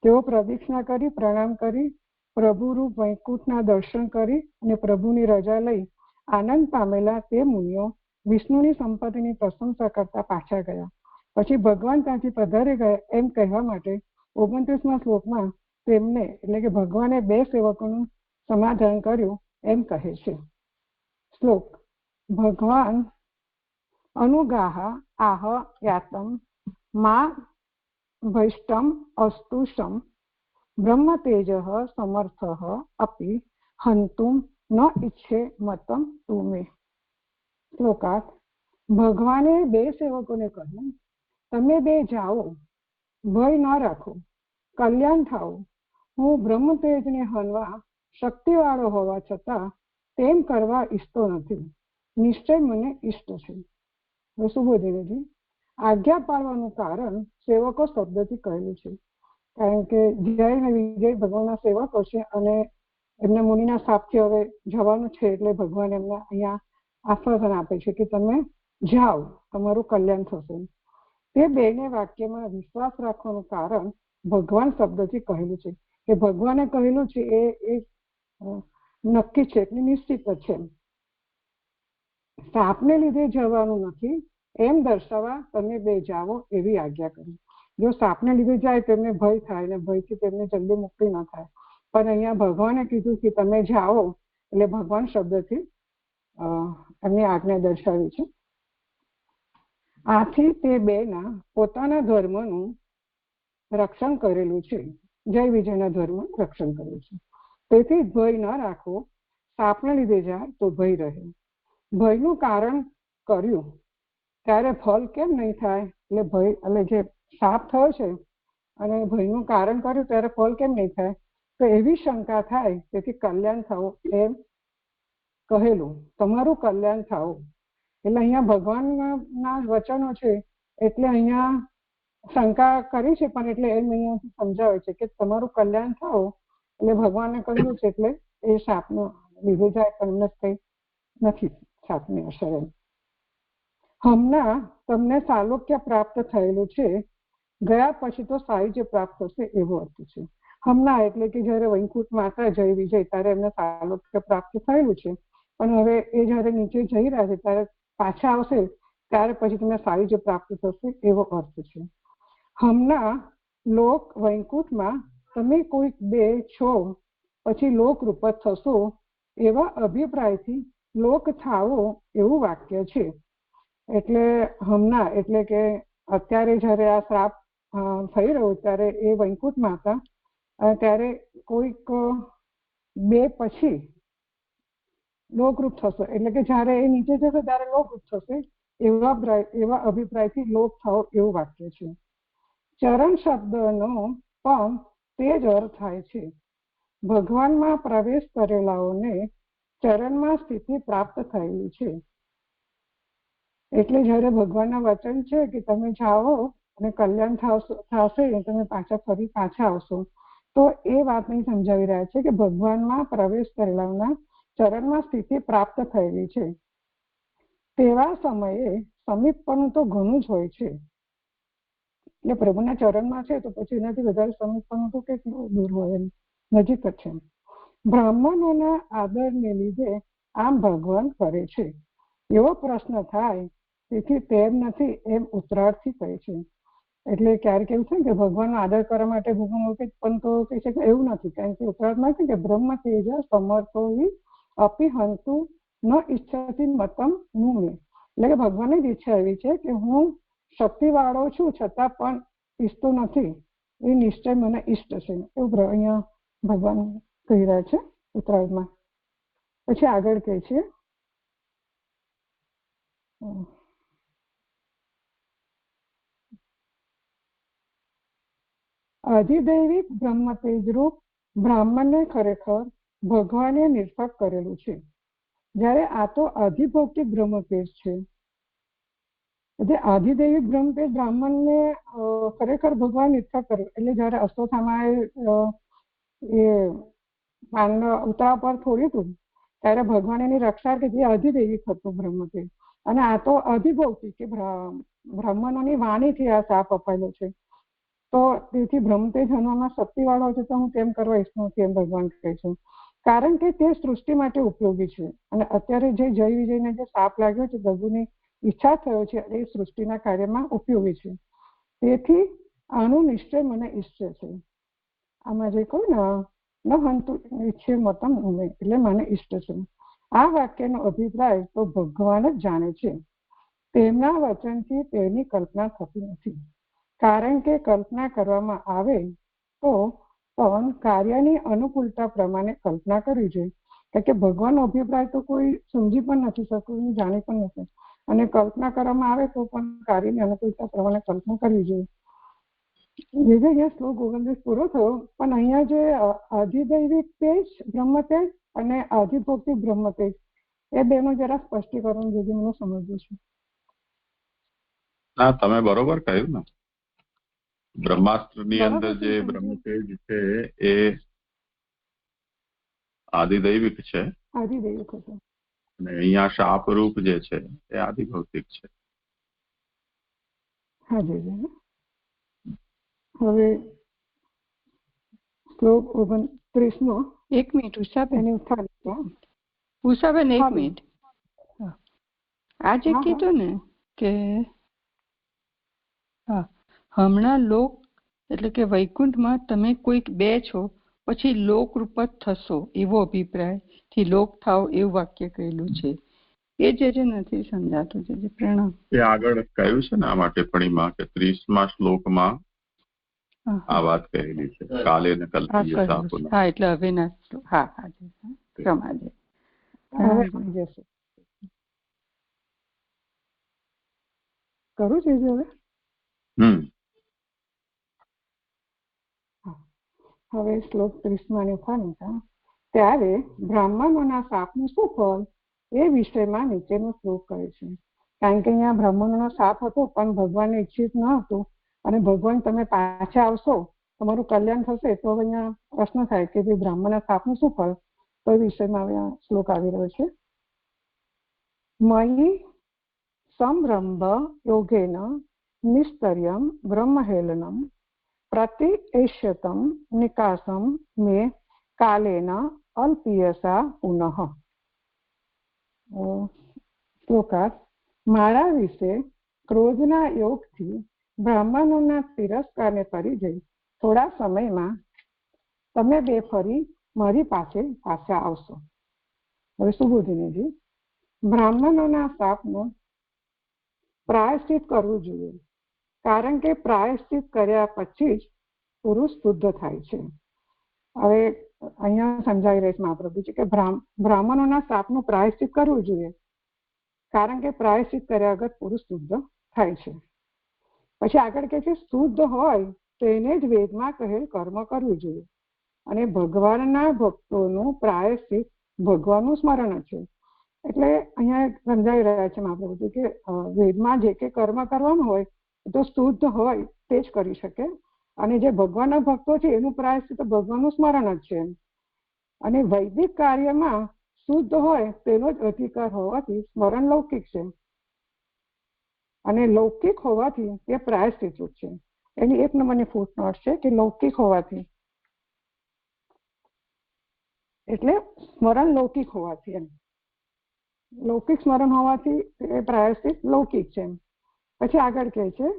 તેઓ પ્રદક્ષિણા કરી, પ્રણામ કરી, પ્રભુરૂપ વૈકુંઠના દર્શન કરી અને પ્રભુની રજા લઈ આનંદ પામેલા તે મુનિઓ વિષ્ણુની સંપત્તિની પ્રશંસા કરતા પાછા ગયા. પછી ભગવાન ત્યાંથી પધારી ગયા એમ કહેવા માટે 29મા શ્લોકમાં તેમને, એટલે કે ભગવાને 2 સેવકોનું સમાધાન કર્યું એમ કહે છે. શ્લોક. ભગવાન અનુગાહ આહ યાતમ મા ભૈષ્ટમ અસ્તુષમ બ્રહ્મ તેજ સમર્થ અપી હંતુમ ન ઈચ્છે મતમ તુમે. શ્લોકાર્થ. ભગવાને 2 સેવકોને કહ્યું, તમે 2 જાઓ, ભય ન રાખો, કલ્યાણ થાઓ. હું બ્રહ્મ તેજને હનવા શક્તિવાળો હોવા છતાં તેમ કરવા ઈચ્છતો નથી, નિશ્ચય મને ઈષ્ટ છે. સુબોધિનીજી, આજ્ઞા પાળવાનું કારણ સેવકો શબ્દથી કહેલું છે, કારણ કે જય અને વિજય ભગવાનના સેવકો છે અને એમને મુનિના શાપથી હવે જવાનું છે, એટલે ભગવાન એમને અહીંયા આશ્વાસન આપે છે કે તમે જાઓ, તમારું કલ્યાણ થશે. તે 2 વાક્યમાં વિશ્વાસ રાખવાનું કારણ ભગવાન શબ્દથી કહેલું છે, કે ભગવાને કહેલું છે એ નક્કી છે, એટલે નિશ્ચિત છે. શાપને લીધે જવાનું નથી એમ દર્શાવવા તમે 2 જાઓ એવી આજ્ઞા કરી. જો શાપને લીધે જાય તેમને ભય થાય, અને ભયથી તેમને જલ્દી મુક્તિ ન થાય. પણ અહીંયા ભગવાને કીધું કે તમે જાઓ, એટલે ભગવાન શબ્દથી એમની આજ્ઞા દર્શાવી છે. આથી તે 2ના પોતાના ધર્મનું રક્ષણ કરેલું છે, જય વિજયના ધર્મનું રક્ષણ કરેલું છે. તેથી ભય ન રાખવો, શાપને લીધે જાય તો ભય રહે. ભયનું કારણ કર્યું ત્યારે ફળ કેમ નહીં થાય, એટલે ભય, એટલે જે શાપ થયો છે અને ભયનું કારણ કર્યું ત્યારે ફળ કેમ નહીં થાય, તો એવી શંકા થાય, તેથી કલ્યાણ થવું એમ કહેલું, તમારું કલ્યાણ થવું. એટલે અહીંયા ભગવાનના વચનો છે, એટલે અહીંયા શંકા કરી છે, પણ એટલે એમ અહીંયાથી સમજાવે છે કે તમારું કલ્યાણ થાવ એટલે ભગવાને કહ્યું છે એટલે એ શાપનો લીધે જાય પણ એમને કઈ નથી શાપની અસર. હમણાં તમને સાલોક્ય પ્રાપ્ત થયેલું છે, ગયા પછી તો સાયુજ્ય પ્રાપ્ત થશે એવો અર્થ છે. હમણાં એટલે કે જયારે વૈકુંઠ માતા જય વિજય ત્યારે એમને સાલોક્ય પ્રાપ્ત થયેલું છે, પણ હવે એ જયારે નીચે જઈ રહ્યા છે ત્યારે પાછા આવશે ત્યારે પછી તમને સાયુજ્ય પ્રાપ્ત થશે એવો અર્થ છે. હમણાં લોક વૈકુંઠમાં તમે કોઈક બે છો પછી લોક રૂપ થશો એવા અભિપ્રાયથી લોક થાવો એવું વાક્ય છે. એટલે હમણાં એટલે કે અત્યારે જયારે આ શ્રાપ થઈ રહ્યો ત્યારે એ વૈકુંઠ માતા ત્યારે કોઈક બે પછી લોકરૂપ થશે, એટલે કે જયારે એ નીચે જશે ત્યારે લોકરૂપ થશે એવા અભિપ્રાયથી લોક થાવ એવું વાક્ય છે. ચરણ શબ્દનો પણ તે જ અર્થ થાય છે. ભગવાનમાં પ્રવેશ કરેલાઓને ચરણમાં સ્થિતિ પ્રાપ્ત થયેલી છે. એટલે જયારે ભગવાનના વચન છે કે તમે જાઓ અને કલ્યાણ થશે, તમે ફરી પાછા આવશો, તો એ વાતને સમજાવી રહ્યા છે કે ભગવાનમાં પ્રવેશ કરેલાઓના ચરણમાં સ્થિતિ પ્રાપ્ત થયેલી છે. તેવા સમયે સમીપપણું તો ઘણું જ હોય છે. એટલે પ્રભુના ચરણમાં છે તો પછી એનાથી વધારે સમીપપણું તો કેટલું દૂર હોય, નજીક જ છે. બ્રાહ્મણોના આદરને લીધે આમ ભગવાન કરે છે એવો પ્રશ્ન થાય, તેથી તેમ નથી એમ ઉત્તરાર્થથી કહે છે. એટલે ક્યારેક એવું છે કે ભગવાનનો આદર કરવા માટે ભગવાન પણ તો કહે છે કે એવું નથી, કારણ કે ઉત્તરાર્થમાં છે કે બ્રહ્મ તેજ સમર્થો અપી હંતુ ન ઈચ્છતી મતમ નુમે. એટલે કે ભગવાનની જ ઈચ્છા એવી છે કે હું શક્તિવાળો છું છતાં પણ ઈચ્છતો નથી, એ નિશ્ચય મને ઈષ્ટ છે એવું અહીંયા ભગવાન કહી રહ્યા છે ઉત્તરાયણમાં. પછી આગળ કહે છે અધિદૈવિક બ્રહ્મ તેજરૂપ બ્રાહ્મણને ખરેખર ભગવાને નિર્થક કરેલું છે, જ્યારે આ તો અધિભૌતિક બ્રહ્મ તેજ છે. એટલે અધિદૈવિક બ્રહ્મ તેજ બ્રાહ્મણને ખરેખર ભગવાન નિર્થક કર્યું. એટલે જયારે અશ્વત્થામાએ એ ઉતારા પર છોડ્યું હતું ત્યારે ભગવાન એની રક્ષા કે જે અધિદૈવિક હતું બ્રહ્મ તેજ, અને આ તો અધિભૌતિક કે બ્રાહ્મણોની વાણીથી આ શાપ અપાયેલો છે. તો તેથી બ્રહ્મતેજ હનુમાનમાં શક્તિવાળો છે તો હું તેમ કરવા ઈચ્છું નથી એમ ભગવાન કહે છે, કારણ કે તે સૃષ્ટિ માટે ઉપયોગી છે. અને અત્યારે જે જય વિજયને જે શાપ લાગ્યો છે, પ્રભુની ઈચ્છા થયો છે એ સૃષ્ટિના કાર્યમાં ઉપયોગી છે. તેથી આનું નિશ્ચય મને ઈચ્છે છે. આમાં જે કહું ને ન હંતુ ઈચ્છે મતમ ઉમે, એટલે મને ઈષ્ટ છે. આ વાક્યનો અભિપ્રાય તો ભગવાન જ જાણે છે. તેમના વચનથી તેની કલ્પના થતી નથી, કારણ કે કલ્પના કરવામાં આવે તો પણ કાર્યની અનુકૂળતા પ્રમાણે કલ્પના કરવી જોઈએ. કારણ કે ભગવાનનો અભિપ્રાય તો કોઈ સમજી પણ નથી શકતું, જાણી પણ નથી, અને કલ્પના કરવામાં આવે તો પણ કાર્યની અનુકૂળતા પ્રમાણે કલ્પના કરવી જોઈએ. જે અહીંયા શ્લોક 29 પૂરો થયો, પણ અહીંયા જે અધિદૈવિક તેજ બ્રહ્મ તેજ અને અધિભૌતિક બ્રહ્મ તેજ એ બેનું જરા સ્પષ્ટીકરણ જે મને સમજવું છે. હા, તમે બરોબર કહ્યું ને. બ્રહ્માસ્ત્રની અંદર જે બ્રહ્મ તેજ છે એ આદિદૈવિક છે, આદિદૈવિક હતો, અને અહીંયા શાપ રૂપ જે છે એ આદિભૌતિક છે. હાજી. હવે શ્લોક 29 એક મિનિટ ઉષાબેન, એક મિનિટ. આ જે કીધું ને કે હા હમણાં લોક એટલે કે વૈકુંઠમાં તમે કોઈક બે છો પછી લોક રૂપ જ થશો એવો અભિપ્રાય થી લોક થાવ એવું વાક્ય કહેલું છે. એ જે નથી સમજાતું છે. પ્રણામ. એ આગળ કહ્યું છે ને આમાં ટિપ્પણીમાં કે 30મા શ્લોકમાં આ વાત કહેલી છે, કાલે ને કલ્પીય શાપુન. હા, એટલે હવે ના. હા હાજી, સમાજે કરું છે હવે. હવે શ્લોક 30 ત્યારે બ્રાહ્મણોના શાપનું શું ફળ એ વિષયમાં નીચેનો શ્લોક કહે છે. કારણ કે અહીંયા બ્રાહ્મણોનો શાપ હતો પણ ભગવાનને ઈચ્છિત ન હતું, અને ભગવાન તમે પાછા આવશો તમારું કલ્યાણ થશે. તો અહીંયા પ્રશ્ન થાય કે ભાઈ બ્રાહ્મણના શાપનું શું ફળ, તો એ વિષયમાં હવે આ શ્લોક આવી રહ્યો છે. મયી સંરંભ યોગેન નિસ્તર્યમ બ્રહ્મહેલનમ પ્રતિ એષ્યતમ નિકાસમ મે કાલેન અલ્પિયસા પુનઃ. શ્લોકાર: મારા વિશે ક્રોધના યોગથી બ્રાહ્મણોના તિરસ્કારને કરી જઈ થોડા સમયમાં તમે બે ફરી મારી પાસે પાછા આવશો. હવે સુબોધિનીજી, બ્રાહ્મણોના શાપનું પ્રાયશ્ચિત કરવું જોઈએ, કારણ કે પ્રાયશ્ચિત કર્યા પછી જ પુરુષ શુદ્ધ થાય છે. હવે અહીંયા સમજાવી રહી છે મહાપ્રભુજી કે બ્રાહ્મણોના શાપનું પ્રાયશ્ચિત કરવું જોઈએ, કારણ કે પ્રાયશ્ચિત કર્યા વગર પુરુષ શુદ્ધ થાય છે. પછી આગળ કહે છે શુદ્ધ હોય તેને જ વેદમાં કહેલ કર્મ કરવું જોઈએ, અને ભગવાનના ભક્તોનું પ્રાયશ્ચિત ભગવાનનું સ્મરણ છે. એટલે અહીંયા સમજાવી રહ્યા છે મહાપ્રભુજી કે વેદમાં જે કે કર્મ કરવાનું હોય તો શુદ્ધ હોય તે જ કરી શકે, અને જે ભગવાનના ભક્તો છે એનું પ્રાયશ્ચિત ભગવાનનું સ્મરણ જ છે. અને વૈદિક કાર્યમાં શુદ્ધ હોય તેનો જ અધિકાર હોવાથી સ્મરણ લૌકિક છે, અને લૌકિક હોવાથી તે પ્રાયશ્ચિત છે. એની 1 નંબરની ફૂટનોટ છે કે લૌકિક હોવાથી, એટલે સ્મરણ લૌકિક હોવાથી, એમ લૌકિક સ્મરણ હોવાથી એ પ્રાયશ્ચિત લૌકિક છે. પછી આગળ કહે છે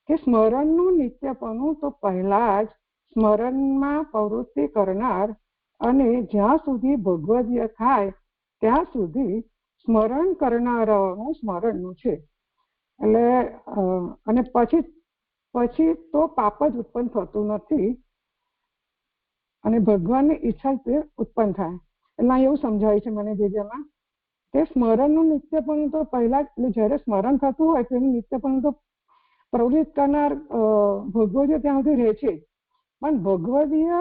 કે સ્મરણનું નિત્યપણું તો પહેલા જ સ્મરણમાં પ્રવૃત્તિ કરનાર અને જ્યાં સુધી ભગવદીય થાય ત્યાં સુધી સ્મરણ કરનારાઓનું સ્મરણનું છે. એટલે અને પછી તો પાપ જ ઉત્પન્ન થતું નથી, અને ભગવાનની ઈચ્છા તે ઉત્પન્ન થાય. એટલે એવું સમજાય છે મને બીજામાં કે સ્મરણનું નિત્યપણું તો પહેલા, એટલે જ્યારે સ્મરણ થતું હોય તેનું નિત્યપણું તો પ્રવૃત્તિ કરનાર ભગવદીય ત્યાં સુધી રહે છે, પણ ભગવદીય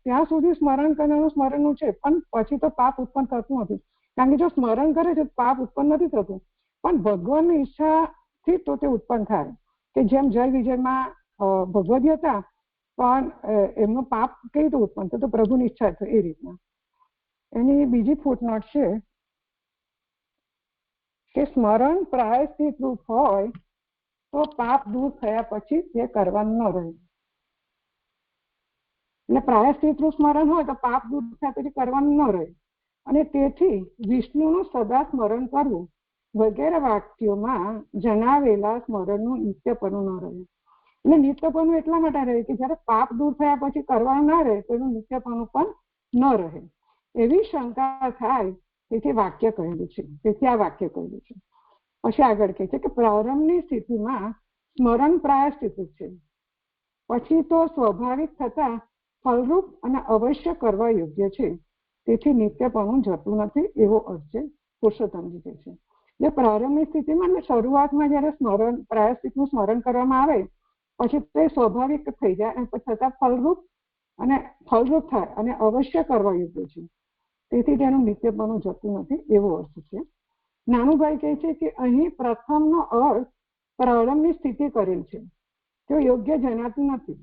ત્યાં સુધી સ્મરણ કરનારનું સ્મરણનું છે, પણ પછી તો પાપ ઉત્પન્ન થતું નથી. કારણ કે જો સ્મરણ કરે છે પાપ ઉત્પન્ન નથી થતું, પણ ભગવાનની ઈચ્છાથી તો તે ઉત્પન્ન થાય. કે જેમ જય વિજયમાં ભગવદીય હતા પણ એમનું પાપ કઈ રીતે ઉત્પન્ન થયું, તો પ્રભુની ઈચ્છા છે. એ રીતના એની બીજી ફૂટનોટ છે કે સ્મરણ પ્રાયશ્ચિત રૂપ હોય તો પાપ દૂર થયા પછી તે કરવાનું ન રહે. એટલે પ્રાયશ્ચિત રૂપ સ્મરણ હોય તો પાપ દૂર થયા પછી કરવાનું ન રહે, અને તેથી વિષ્ણુનું સદા સ્મરણ કરવું વગેરે વાક્યોમાં જણાવેલા સ્મરણનું નિત્યપણું ન રહે. એટલે નિત્યપણું એટલા માટે રહે કે જયારે પાપ દૂર થયા પછી કરવાનું ના રહે તો એનું નિત્યપણું પણ ન રહે. એવી શંકા થાય તેથી વાક્ય કહેલું છે, તેથી આ વાક્ય કહેલું છે. પછી આગળ કહે છે કે પ્રારંભની સ્થિતિમાં સ્મરણ પ્રાયશ્ચિત છે, પછી તો સ્વાભાવિક થતા ફલરૂપ અને અવશ્ય કરવા યોગ્ય છે, તેથી નિત્યપણું જતું નથી, એવો અર્થ છે પુરુષોત્તમજી કહે છે. જે પ્રારંભની સ્થિતિમાં શરૂઆતમાં જયારે સ્મરણ પ્રાયશ્ચિતનું સ્મરણ કરવામાં આવે પછી તે સ્વાભાવિક થઈ જાય, અને પછી થતા ફલરૂપ થાય અને અવશ્ય કરવા યોગ્ય છે, તેથી તેનું નિત્યપણું જતું નથી, એવો અર્થ છે. નાનુભાઈ કહે છે કે અહીં પ્રથમનો અર્થ પ્રારંભની સ્થિતિ કરેલ છે, તે યોગ્ય જણાતું નથી.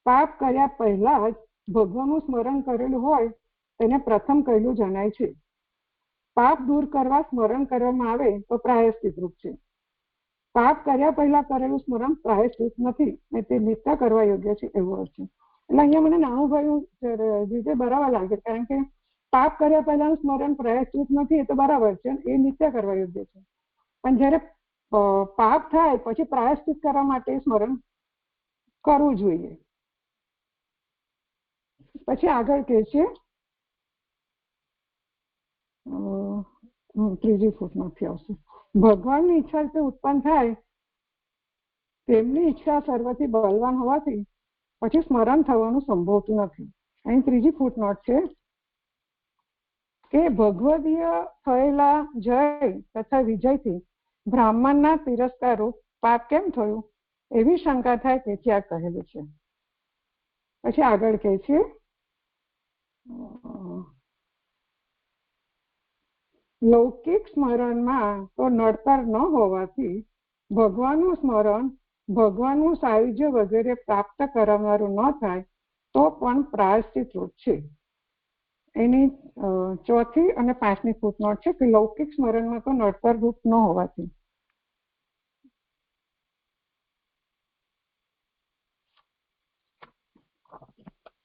પાપ કર્યા પહેલા જ ભગવાનનું સ્મરણ કરેલું હોય તેને પ્રથમ કહેલું જણાય છે. પાપ દૂર કરવા સ્મરણ કરવામાં આવે તો પ્રાયશ્ચિત રૂપ છે. પાપ કર્યા પહેલા કરેલું સ્મરણ પ્રાયશ્ચિત નથી, ને તે નિત્ય કરવા યોગ્ય છે, એવો અર્થ છે. એટલે અહીંયા મને નાનુભાઈ રીતે બરાબર લાગે, કારણ કે પાપ કર્યા પહેલાનું સ્મરણ પ્રાયશ્ચિત નથી એ તો બરાબર છે, એ નિત્ય કરવા યોગ્ય છે. પણ જયારે પાપ થાય પછી પ્રાયશ્ચિત કરવા માટે સ્મરણ કરવું જોઈએ. પછી આગળ કહે છે ત્રીજી ફૂટમાંથી આવશે, ભગવાનની ઈચ્છા તે ઉત્પન્ન થાય તેમની ઈચ્છા સર્વથી બલવાન હોવાથી પછી સ્મરણ થવાનું સંભવતું નથી. અહીં ત્રીજી ફૂટનોટ છે કે ભગવદીય થયેલા જય તથા વિજયથી બ્રાહ્મણના તિરસ્કારો પાપ કેમ થયું એવી શંકા થાય તેથી આ કહેલું છે. પછી આગળ કહે છે લૌકિક સ્મરણમાં તો નડતર ન હોવાથી ભગવાનનું સ્મરણ ભગવાનનું સાયુજ્ય વગેરે પ્રાપ્ત કરાવનારું ન થાય તો પણ પ્રાયશ્ચિત રૂપ છે. એની 4th અને 5મી ફૂટનોટ છે કે લૌકિક સ્મરણમાં તો નડતર રૂપ ન હોવાથી.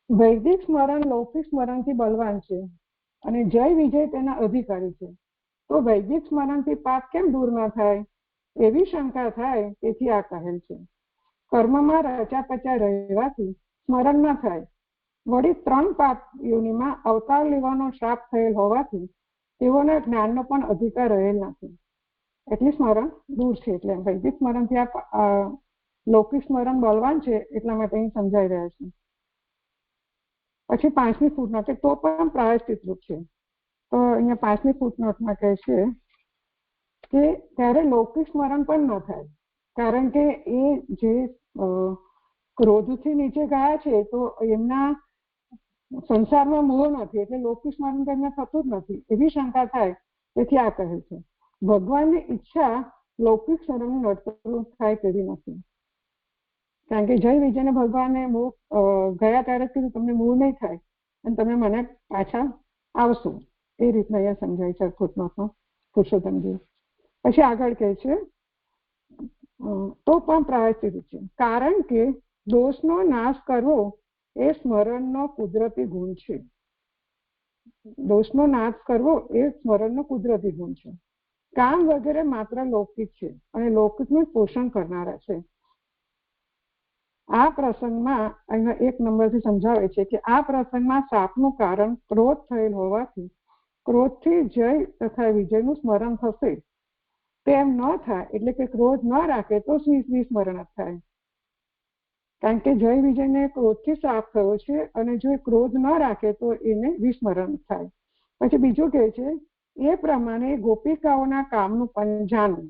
વૈદિક સ્મરણ લૌકિક સ્મરણથી બલવાન છે અને જય વિજય તેના અધિકારી છે. તો વૈદિક સ્મરણથી પાપ કેમ દૂર ન થાય એવી શંકા થાય, તેથી આ કહેલ છે. કર્મમાં રચા પચા રહેવાથી સ્મરણ ન થાય. વળી 3 પાપ યોનિમાં અવતાર લેવાનો શ્રાપ થયેલ હોવાથી તેઓને જ્ઞાનનો પણ અધિકાર રહેલ નથી, એટલે સ્મરણ દૂર છે. એટલે વૈદિક સ્મરણથી આ લૌકિક સ્મરણ બલવાન છે, એટલા માટે અહીં સમજાઈ રહ્યા છે. પછી 5મી ફૂટનોટ તો પણ પ્રાયશ્ચિત રૂપ છે. તો અહીંયા 5મી ફૂટનોટમાં કહે છે કે ત્યારે લૌકિક સ્મરણ પણ ન થાય, કારણ કે એ જે ક્રોધથી નીચે ગયા છે તો એમના સંસારમાં મોહ નથી, એટલે લૌકિક સ્મરણ તેમને થતું જ નથી, એવી શંકા થાય. તેથી આ કહે છે ભગવાનની ઈચ્છા લૌકિક સ્મરણ નડતર થાય તેવી નથી. કારણ કે જય વિજયને ભગવાને મોહ ગયા ત્યારે કીધું તમને મોહ નહીં થાય અને તમે મને પાછા આવશો. એ રીતના અહીંયા સમજાય છે ફૂટનોટમાં પુરુષોત્તમજી. પછી આગળ કહે છે તો પણ પ્રાયશ્ચિત છે, કારણ કે દોષનો નાશ કરવો એ સ્મરણનો કુદરતી ગુણ છે. દોષનો નાશ કરવો એ સ્મરણનો કુદરતી ગુણ છે. કામ વગેરે માત્ર લૌકિક છે અને લૌકિકનું પોષણ કરનારા છે. આ પ્રસંગમાં અહીંયા 1 નંબરથી સમજાવે છે કે આ પ્રસંગમાં શાપનું કારણ ક્રોધ થયેલ હોવાથી ક્રોધથી જય તથા વિજયનું સ્મરણ થશે. તેમ ન થાય એટલે કે ક્રોધ ન રાખે તો વિસ્મરણ જ થાય, કારણ કે જય વિજયને ક્રોધથી શાપ થયો છે અને જો ક્રોધ ન રાખે તો એને વિસ્મરણ થાય. પછી બીજું કહે છે એ પ્રમાણે ગોપિકાઓના કામનું પણ જાણવું,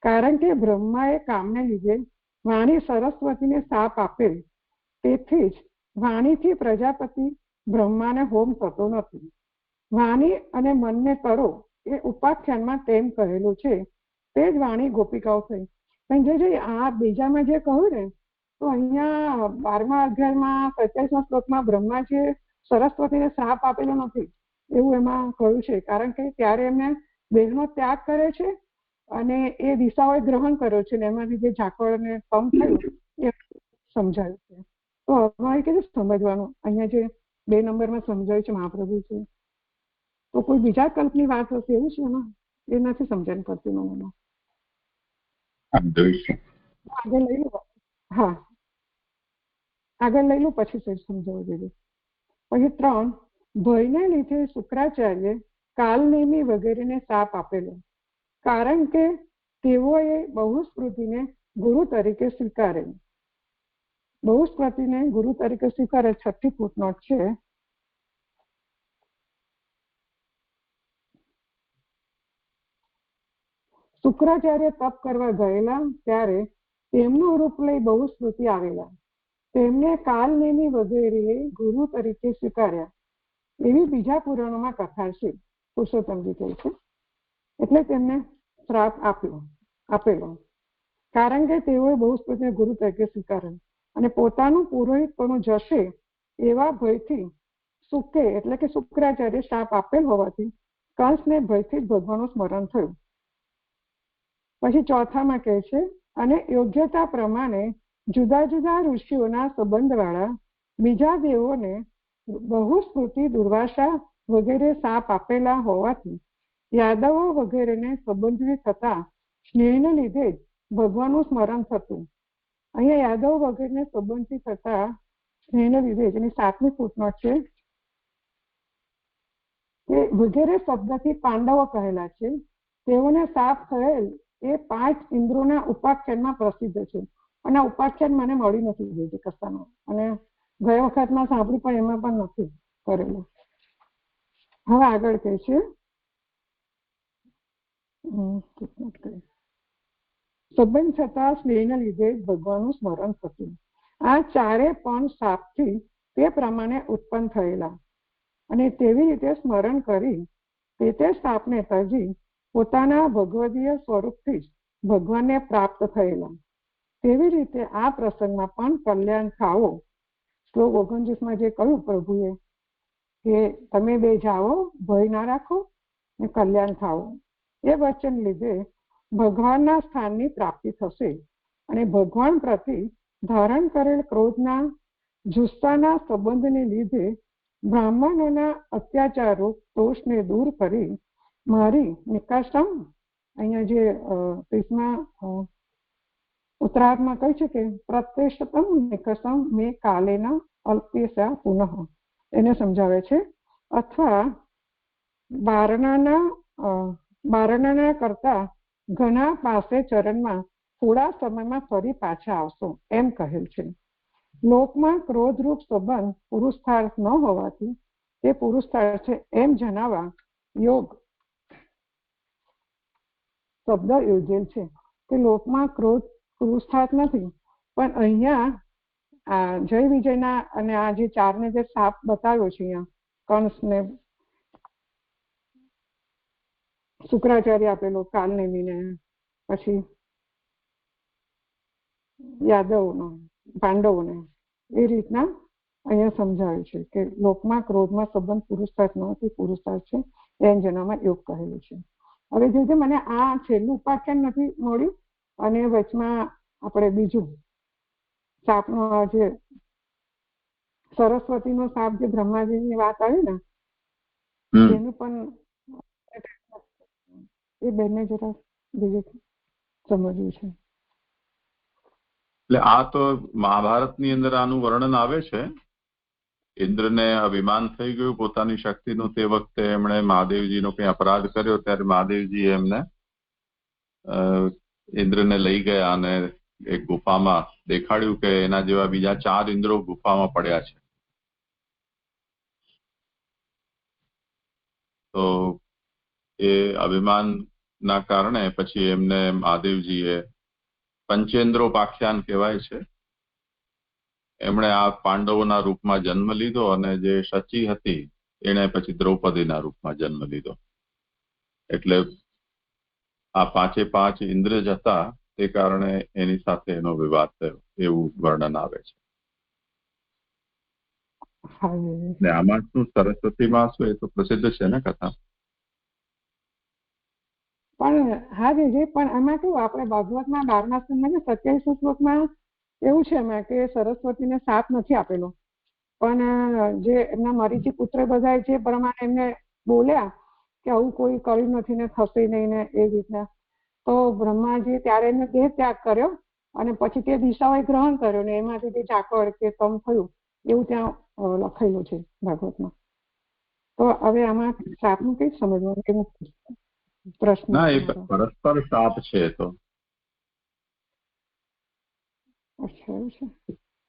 કારણ કે બ્રહ્માએ કામને લીધે વાણી સરસ્વતીને શાપ આપેલ, તેથી જ વાણીથી પ્રજાપતિ બ્રહ્માને હોમ થતો નથી. વાણી અને મનને કરો એ ઉપાખ્યાનમાં તેમ કહેલું છે, તે જ વાણી ગોપિકાઓ થઈ. પણ જે આ બીજામાં જે કહ્યું ને, તો અહીંયા 12મા અધ્યાયમાં 27મા શ્લોકમાં બ્રહ્માજીએ સરસ્વતીને શ્રાપ આપેલો નથી એવું એમાં કહ્યું છે, કારણ કે ત્યારે એમને દેહનો ત્યાગ કરે છે અને એ દિશાઓએ ગ્રહણ કર્યો છે ને એમાંથી જે ઝાકળ અને કમ થયું એ સમજાયું છે. તો હવે કેવું સમજવાનું, અહીંયા જે 2 નંબરમાં સમજાયું છે મહાપ્રભુ છે, તો કોઈ બીજા કલ્પની વાત હશે એવું છે એમાં, એ નથી સમજણ પડતી મને. આગળ લઈ લો. હા, આગળ લઈ લો પછી સમજાવું દીધું. પછી 3 ભયને લીધે શુક્રાચાર્ય કાલનેમી વગેરેને શાપ આપેલો, કારણ કે તેઓએ બહુસ્મૃતિને ગુરુ તરીકે સ્વીકારેલ. બહુસ્મૃતિને ગુરુ તરીકે સ્વીકારે 6ઠ્ઠી ફૂટનોટ છે. શુક્રાચાર્ય તપ કરવા ગયેલા ત્યારે તેમનું રૂપ લઈ બહુસ્મૃતિ આવેલા, તેમને કાલનેમી વગેરે ગુરુ તરીકે સ્વીકાર્યા એવી બીજા પુરાણોમાં કથા છે. પુરુષોત્તમજી કહે છે એટલે તેમને શ્રાપ આપેલો, કારણ કે તેઓએ બહુસ્મૃતિને ગુરુ તરીકે સ્વીકારેલ અને પોતાનું પુરોહિતપણું જશે એવા ભયથી શુકે એટલે કે શુક્રાચાર્ય શ્રાપ આપેલ હોવાથી કંસને ભયથી જ ભગવાનનું સ્મરણ થયું. પછી 4થામાં કહે છે અને યોગ્યતા પ્રમાણે જુદા જુદા ઋષિઓના સંબંધવાળા બીજા દેવોને બહુસ્મૃતિ દુર્વાસા વગેરે શાપ આપેલા હોવાથી યાદવો વગેરેને સંબંધિત થતા સ્નેહને લીધે જ ભગવાનનું સ્મરણ થતું. અહીંયા યાદવ વગેરેને સંબંધિત થતા સ્નેહને લીધે જ એની 7મી ફૂટનોટ છે કે વગેરે શબ્દથી પાંડવો કહેલા છે. તેઓને શાપ થયેલ એ 5 ઇન્દ્રોના ઉપાખ્યાનમાં પ્રસિદ્ધ છે અને આ ઉપાખ્યાન મને મળી નથી ગઈ કથાનો, અને ગયા વખતમાં સાંભળ્યું પણ એમાં પણ નથી કરેલું. હવે આગળ કહે છે સંબંધ છતાં સ્નેહને લીધે ભગવાનનું સ્મરણ થતું. આ 4 પણ શાપથી તે પ્રમાણે ઉત્પન્ન થયેલા અને તેવી રીતે સ્મરણ કરી તે શાપને તજી પોતાના ભગવદીય સ્વરૂપથી જ ભગવાનને પ્રાપ્ત થયેલા. તેવી રીતે આ પ્રસંગમાં પણ કલ્યાણ ખાઓ. શ્લોક 29 જે કહ્યું પ્રભુએ કે તમે બે જાઓ, ભય ના રાખો ને કલ્યાણ ખાઓ, એ વચન લીધે ભગવાનના સ્થાનની પ્રાપ્તિ થશે અને ભગવાન પ્રતિ ધારણ કરેલ ક્રોધના જુસ્સાના સંબંધને લીધે બ્રાહ્મણોના અત્યાચારો દોષને દૂર કરી મારી નિકાસમ, અહીંયા જે 30મા ઉત્તરાર્ધમાં કહે છે કે પ્રત્યક્ષતમ નિકસમ મેં કાલેના અલ્પેશા પુનઃ, એને સમજાવે છે. અથવા બારણાના કરતા ઘણા પાસે ચરણમાં થોડા સમયમાં ફરી પાછા આવશો એમ કહેલ છે. લોકમાં ક્રોધરૂપ સંબંધ પુરુષાર્થ ન હોવાથી તે પુરુષાર્થ છે એમ જણાવવા યોગ શબ્દ યોજેલ છે કે લોકમાં ક્રોધ પુરુષાર્થ નથી, પણ અહીંયા જય વિજયના અને આ જે 4ને જે શાપ બતાવ્યો છે અહીંયા કંસને શુક્રાચાર્ય આપેલો, કાલનેમીને, પછી યાદવનો, પાંડવોને, એ રીતના અહીંયા સમજાવ્યું છે કે લોકમાં ક્રોધમાં સંબંધ પુરુષાર્થ નથી, પુરુષાર્થ છે એમ જણાવવામાં યોગ કહેલું છે. હવે જે મને આ છેલ્લું ઉપાખ્યાન નથી મળ્યું અને વચમાં આપણે બીજું સાપનો જે સરસ્વતીનો સાપ જે બ્રહ્માજીની વાત આવી ને એનું પણ એ બેને જરા બીજું સમજવું છે. એટલે આ તો મહાભારતની અંદર આનું વર્ણન આવે છે. ઇન્દ્રને અભિમાન થઈ ગયું પોતાની શક્તિનું. તે વખતે એમણે મહાદેવજીનો કંઈ અપરાધ કર્યો ત્યારે મહાદેવજી એમને ઇન્દ્રને લઈ ગયા અને એક ગુફામાં દેખાડ્યું કે એના જેવા બીજા 4 ઇન્દ્રો ગુફામાં પડ્યા છે. તો એ અભિમાનના કારણે પછી એમને મહાદેવજીએ પંચેન્દ્રોપાખ્યાન કહેવાય છે, એમણે આ પાંડવોના રૂપમાં જન્મ લીધો અને જે શચી હતી એણે પછી દ્રૌપદીના રૂપમાં જન્મ લીધો. એટલે આ 5 ઇન્દ્ર જ હતા, તે કારણે એની સાથે એનો વિવાદ થયો એવું વર્ણન આવે છે. ને આમાં શું સરસ્વતીમાં શું એ તો પ્રસિદ્ધ છે ને કથા. પણ હા વિજય, પણ આમાં કેવું આપણે ભાગવતમાં 12મા સ્કંદમાં 27 શ્લોકમાં એવું છે એમાં કે સરસ્વતીને સાપ નથી આપેલો, પણ જે એમના મરીચી પુત્ર બધા જે પ્રમાણે એમને બોલ્યા કે આવું કોઈ કર્યું નથી ને થશે નહીં ને એ રીતના, તો બ્રહ્માજી ત્યારે એમને દેહ ત્યાગ કર્યો અને પછી તે દિશાઓએ ગ્રહણ કર્યો ને એમાંથી જે ઝાકળ કે તમ થયું એવું ત્યાં લખેલું છે ભાગવતમાં. તો હવે આમાં સાપનું કઈ સમજવાનું એવું પ્રશ્ન? ના, એ પરસ્પર સાપ છે. તો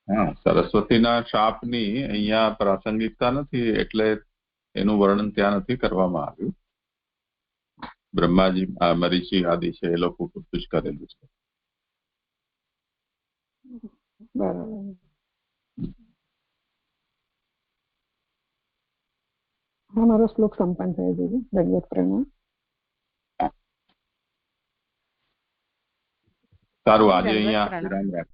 હા, સરસ્વતીના શાપની અહીંયા પ્રાસંગિકતા નથી એટલે એનું વર્ણન ત્યાં નથી કરવામાં આવ્યું. બ્રહ્માજી, મરીચી આદિ છે એ લોકો પૂરતું જ કરેલું છે. બરાબર. હા, મારો શ્લોક સંપન્ન થઈ ગયો. દંડવત પ્રણામ. સારું, આજે અહીંયા વિરામ રાખ.